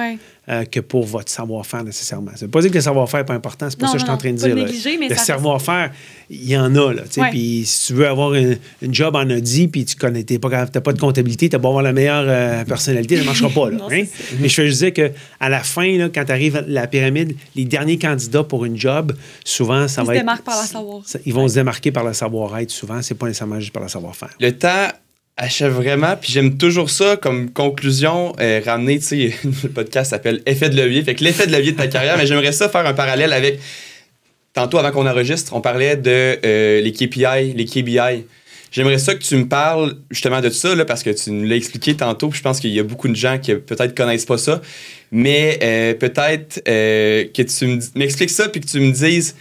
que pour votre savoir-faire nécessairement. Ça ne veut pas dire que le savoir-faire n'est pas important, c'est pas ça que je suis en train de dire. Négliger, mais le savoir-faire, il y en a. Puis si tu veux avoir une job en Audi, puis tu n'as pas de comptabilité, tu n'as pas avoir la meilleure personnalité, ça ne marchera pas. Là, non, mais je veux juste dire qu'à la fin, là, quand tu arrives à la pyramide, les derniers candidats pour une job, souvent, ça va être... Ils se démarquent par le savoir. Ils vont se démarquer par le savoir-être, souvent. C'est pas nécessairement juste par le savoir-faire. Le temps achève vraiment, puis j'aime toujours ça comme conclusion, ramener, tu sais, le podcast s'appelle « Effet de levier », fait que l'effet de levier de ta carrière, mais j'aimerais ça faire un parallèle avec, tantôt avant qu'on enregistre, on parlait de les KPI, les KBI. J'aimerais ça que tu me parles justement de ça, là, parce que tu nous l'as expliqué tantôt, puis je pense qu'il y a beaucoup de gens qui peut-être connaissent pas ça, mais peut-être que tu m'expliques ça, puis que tu me dises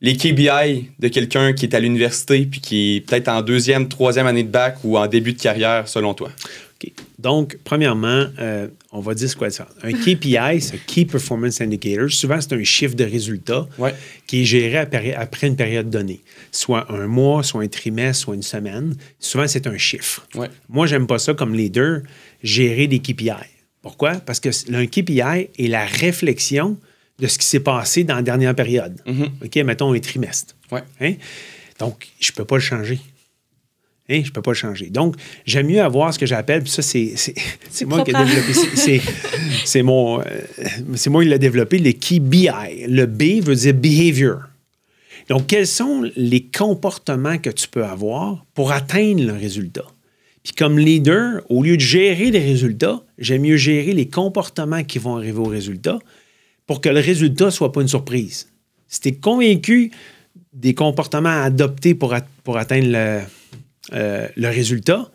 les KBI de quelqu'un qui est à l'université puis qui est peut-être en 2e, 3e année de bac ou en début de carrière, selon toi? OK. Donc, premièrement, on va dire ce quoi ça. Un KPI, c'est un Key Performance Indicator. Souvent, c'est un chiffre de résultat qui est géré après une période donnée. Soit un mois, soit un trimestre, soit une semaine. Souvent, c'est un chiffre. Moi, j'aime pas ça comme leader, gérer des KPI. Pourquoi? Parce que un KPI est la réflexion de ce qui s'est passé dans la dernière période. OK, mettons un trimestre. Ouais. Hein? Donc, je ne peux pas le changer. Hein? Je ne peux pas le changer. Donc, j'aime mieux avoir ce que j'appelle, puis ça, c'est moi qui ai développé. C'est moi qui l'ai développé, le KBI. Le B veut dire behavior. Donc, quels sont les comportements que tu peux avoir pour atteindre le résultat? Puis comme leader, au lieu de gérer les résultats, j'aime mieux gérer les comportements qui vont arriver au résultat pour que le résultat ne soit pas une surprise. Si tu es convaincu des comportements à adopter pour atteindre le résultat,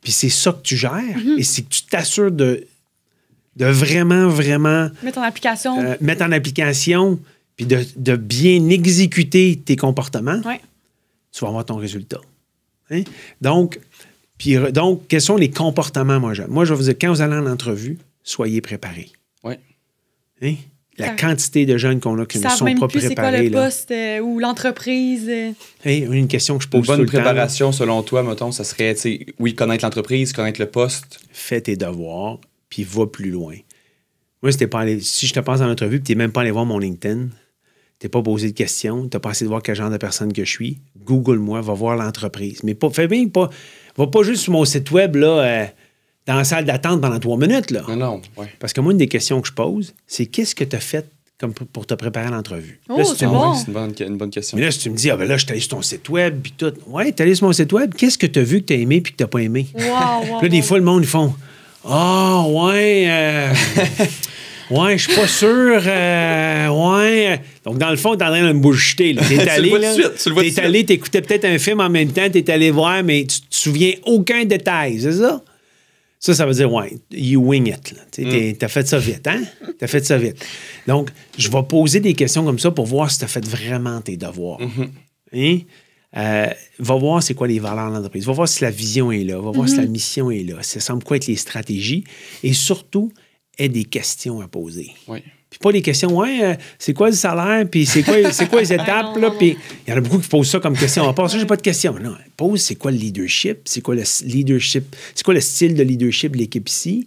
puis c'est ça que tu gères, et c'est que tu t'assures de vraiment mettre en application. Mettre en application, puis de bien exécuter tes comportements, tu vas avoir ton résultat. Hein? Donc, quels sont les comportements, moi, je vais vous dire, quand vous allez en entrevue, soyez préparés. Oui. Hein? La quantité de jeunes qu'on a qui ne sont pas préparés. C'est quoi le poste ou l'entreprise? Hey, une question que je pose tout le temps. Une bonne préparation, selon toi, mettons, ça serait, oui, connaître l'entreprise, connaître le poste. Fais tes devoirs, puis va plus loin. Moi, si je te passe en entrevue et tu n'es même pas allé voir mon LinkedIn, tu n'es pas posé de questions, tu n'as pas essayé de voir quel genre de personne que je suis, Google-moi, va voir l'entreprise. Mais va pas juste sur mon site web, là, dans la salle d'attente pendant 3 minutes. Là. Non, ouais. Parce que moi, une des questions que je pose, c'est qu'est-ce que tu as fait comme pour te préparer à l'entrevue? Oh, c'est bon. C'est une bonne question. Mais là, si tu me dis, là, je suis allé sur ton site web, puis tout. Ouais, tu es allé sur mon site web, qu'est-ce que tu as vu que tu as aimé puis que tu n'as pas aimé? Wow, là, des fois, le monde, ils font, ouais, je suis pas sûr. Ouais. Donc, dans le fond, t'es en train de me bullshiter. T'es allé, t'es allé, t'écoutais peut-être un film en même temps, t'es allé voir, mais tu te souviens aucun détail, c'est ça? Ça veut dire, ouais, you wing it. T'as fait ça vite, hein? T'as fait ça vite. Donc, je vais poser des questions comme ça pour voir si t'as fait vraiment tes devoirs. Hein? Va voir c'est quoi les valeurs de l'entreprise. Va voir si la vision est là. Va voir si la mission est là. Ça semble quoi être les stratégies. Et surtout, aie des questions à poser. Oui. Puis pas des questions, c'est quoi le salaire, puis c'est quoi les étapes, là, puis il y en a beaucoup qui posent ça comme question. À part ça, j'ai pas de questions. Non, pose, c'est quoi le leadership, c'est quoi le style de leadership de l'équipe ici.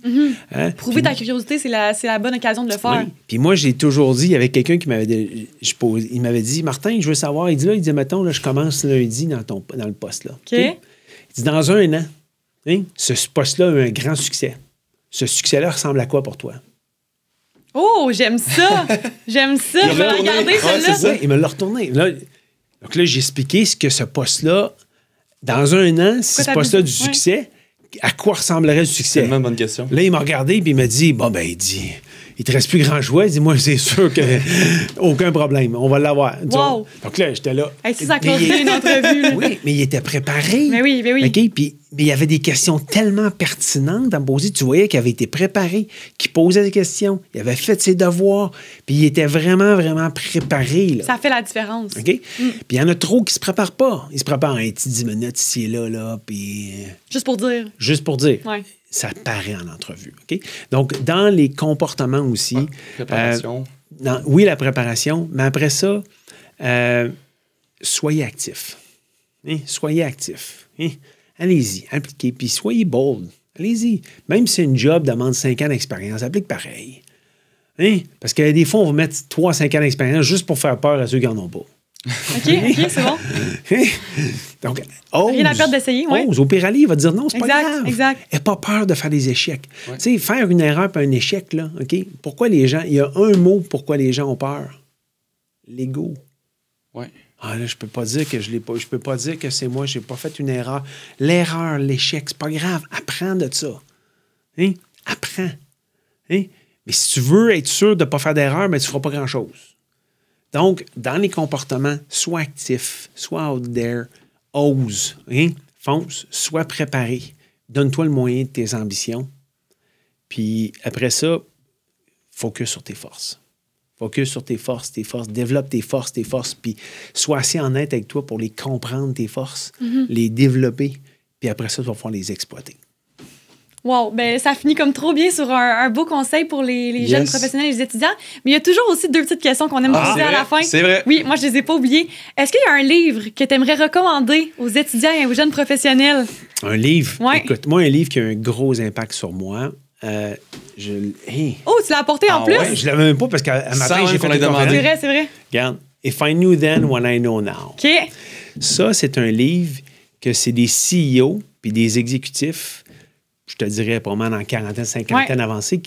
Prouver ta curiosité, c'est la bonne occasion de le faire. Oui. Puis moi, j'ai toujours dit, il y avait quelqu'un qui m'avait il m'avait dit, Martin, je veux savoir, il dit, mettons, là, je commence lundi dans le poste, là. OK. Il dit, dans 1 an, hein, ce poste-là a eu un grand succès. Ce succès-là ressemble à quoi pour toi? Oh, j'aime ça! J'aime ça! Je vais regarder celle-là. Il me l'a retourné. Donc là, j'ai expliqué ce que ce poste-là, dans 1 an, si ce poste-là a du succès, à quoi ressemblerait le succès? C'est tellement une bonne question. Là, il m'a regardé et il m'a dit, il te reste plus grand choix. Il dit, moi, c'est sûr que aucun problème. On va l'avoir. Wow. Donc là, j'étais là. Hey, si ça closerait une entrevue. Là. Oui, mais il était préparé. Mais oui. OK? Puis il y avait des questions tellement pertinentes à me poser. Tu voyais qu'il avait été préparé, qu'il posait des questions, il avait fait ses devoirs, puis il était vraiment, vraiment préparé. Là. Ça fait la différence. OK? Puis il y en a trop qui se préparent pas. Ils se préparent un petit 10 minutes ici et là, puis... Juste pour dire. Ouais. Ça paraît en entrevue. OK? Donc, dans les comportements aussi... Préparation. La préparation, mais après ça, soyez actifs. Hein? Soyez actifs. Hein? Allez-y, appliquez, puis soyez bold. Allez-y. Même si une job demande 5 ans d'expérience, applique pareil. Hein? Parce que des fois, on va mettre 3-5 ans d'expérience juste pour faire peur à ceux qui n'en ont pas. OK, c'est bon. Donc, ose. Rien à perdre d'essayer, oui. Ose. Au pire, il va te dire non, c'est pas grave. Exact. N'aie pas peur de faire des échecs. Ouais. Tu sais, faire une erreur et un échec, là, OK? Pourquoi les gens... Il y a un mot pourquoi les gens ont peur. L'ego. Oui. Ah là, je peux pas dire que je l'ai pas. Je peux pas dire que c'est moi, j'ai pas fait une erreur. L'erreur, l'échec, c'est pas grave. Apprends de ça. Hein? Apprends. Hein? Mais si tu veux être sûr de ne pas faire d'erreur, ben, tu ne feras pas grand-chose. Donc, dans les comportements, sois actif, sois out there, ose, hein? Fonce, sois préparé. Donne-toi le moyen de tes ambitions. Puis après ça, focus sur tes forces. Focus sur tes forces. Développe tes forces, puis sois assez honnête avec toi pour les comprendre, tes forces, les développer, puis après ça, tu vas pouvoir les exploiter. Wow, ben ça finit comme trop bien sur un beau conseil pour les jeunes professionnels et les étudiants. Mais il y a toujours aussi 2 petites questions qu'on aime poser à la fin. C'est vrai. Oui, moi, je les ai pas oubliées. Est-ce qu'il y a un livre que tu aimerais recommander aux étudiants et aux jeunes professionnels? Un livre? Ouais. Écoute, moi, un livre qui a un gros impact sur moi, Oh, tu l'as apporté en plus? ouais? Je l'avais même pas parce qu'à matin, j'ai fait qu'on l'a une demandé. conférence. C'est vrai. Regarde. If I knew then what I know now. OK. Ça, c'est un livre que c'est des CEO puis des exécutifs, je te dirais probablement dans quarantaine, cinquantaine avancée,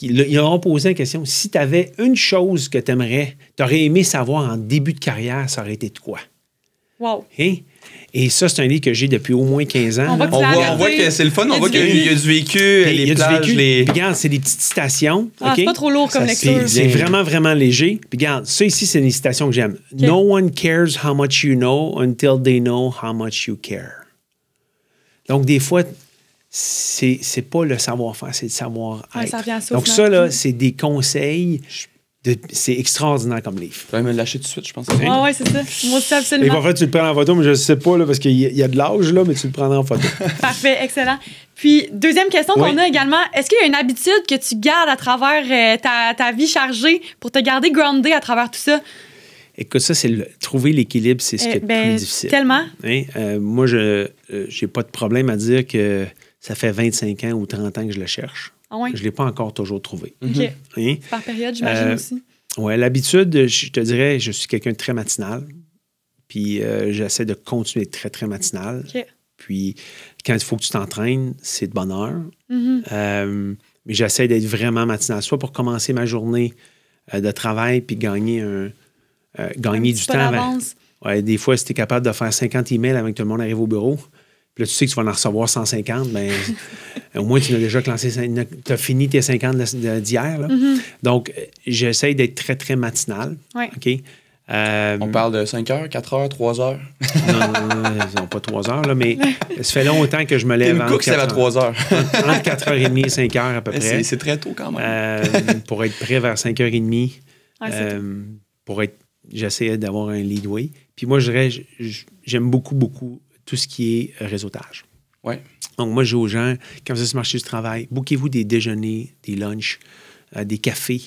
ils auront posé la question, si tu avais une chose que tu aurais aimé savoir en début de carrière, ça aurait été de quoi? Wow. Hein? Et ça, c'est un livre que j'ai depuis au moins 15 ans. On voit là. que tu l'as On voit regardé. que c'est le fun, Il y a on voit du qu'il y a du vécu, Puis, il y les a du plages, vécu. les... Puis regarde, c'est des petites citations. Ah, OK? c'est pas trop lourd comme lecture. C'est vraiment, vraiment léger. Puis regarde, ça ici, c'est une citation que j'aime. No one cares how much you know until they know how much you care. Donc, des fois, c'est pas le savoir-faire, c'est le savoir-être. Ouais, ça revient à ça, Donc, finalement. ça, là, c'est des conseils. C'est extraordinaire comme livre. Je vais me le lâcher tout de suite, je pense. Ouais, c'est ça. Moi aussi, Et absolument. parfois, tu le prends en photo, mais je ne sais pas, là, parce qu'il y a de l'âge, là, mais tu le prendras en photo. Parfait, excellent. Puis, deuxième question qu'on Oui. a également, est-ce qu'il y a une habitude que tu gardes à travers ta vie chargée pour te garder groundé à travers tout ça? Écoute, ça, trouver l'équilibre, c'est ce qui est le plus difficile. Tellement. Hein? Moi, je n'ai pas de problème à dire que ça fait 25 ans ou 30 ans que je le cherche. Ah ouais. Je ne l'ai pas encore toujours trouvé. OK. Hein? Par période, j'imagine aussi. Oui, l'habitude, je te dirais, je suis quelqu'un de très matinal. Puis j'essaie de continuer d'être très, très matinal. OK. Puis quand il faut que tu t'entraînes, c'est de bonne heure. Mm-hmm. Mais j'essaie d'être vraiment matinal, soit pour commencer ma journée de travail puis gagner du temps. d'avance. Ouais, des fois, si tu es capable de faire 50 emails avant que tout le monde arrive au bureau, puis là, tu sais que tu vas en recevoir 150, bien, au moins, tu as déjà tu as fini tes 50 d'hier. Là. Mm-hmm. Donc, j'essaie d'être très, très matinal. Ouais. OK? On parle de 5 heures, 4 heures, 3 heures. Non, pas 3 heures, là, mais ça fait longtemps que je me lève. Tim Cook, c'est à 3 heures. Entre 4h30 et 5h à peu près. C'est très tôt quand même. Pour être prêt vers 5h30. Ouais, J'essaie d'avoir un leadway. Puis moi, je dirais, j'aime beaucoup, beaucoup tout ce qui est réseautage. Ouais. Donc, moi, je dis aux gens, quand vous êtes sur le marché du travail, bouquez-vous des déjeuners, des lunchs, des cafés.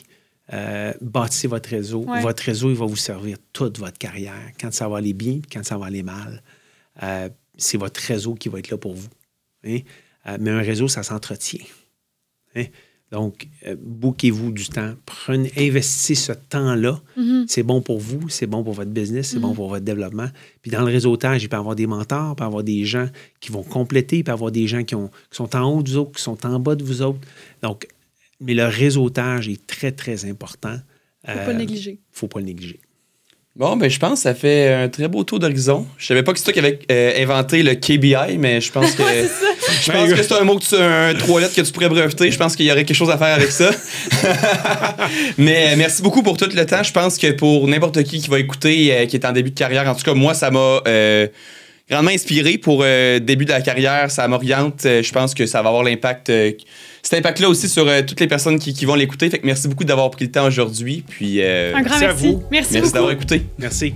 Bâtissez votre réseau. Ouais. Votre réseau, il va vous servir toute votre carrière. Quand ça va aller bien, quand ça va aller mal, c'est votre réseau qui va être là pour vous. Hein? Mais un réseau, ça s'entretient. Hein? Donc, bouquez-vous du temps. Investissez ce temps-là. Mm-hmm. C'est bon pour vous, c'est bon pour votre business, c'est bon pour votre développement. Puis dans le réseautage, il peut y avoir des mentors, il peut y avoir des gens qui vont compléter, il peut y avoir des gens qui sont en haut de vous autres, qui sont en bas de vous autres. Donc, mais le réseautage est très, très important. Faut pas le négliger. Faut pas le négliger. Bon, ben je pense que ça fait un très beau tour d'horizon. Je savais pas que c'est toi qui avais inventé le KBI, mais je pense que c'est un mot un 3 lettres que tu pourrais breveter. Je pense qu'il y aurait quelque chose à faire avec ça. Mais merci beaucoup pour tout le temps. Je pense que pour n'importe qui va écouter, qui est en début de carrière, en tout cas, moi, ça m'a grandement inspiré pour début de la carrière. Ça m'oriente. Je pense que ça va avoir cet impact-là aussi sur toutes les personnes qui vont l'écouter. Fait que merci beaucoup d'avoir pris le temps aujourd'hui. Puis, Un grand merci à merci. vous. Merci merci beaucoup. d'avoir écouté. Merci.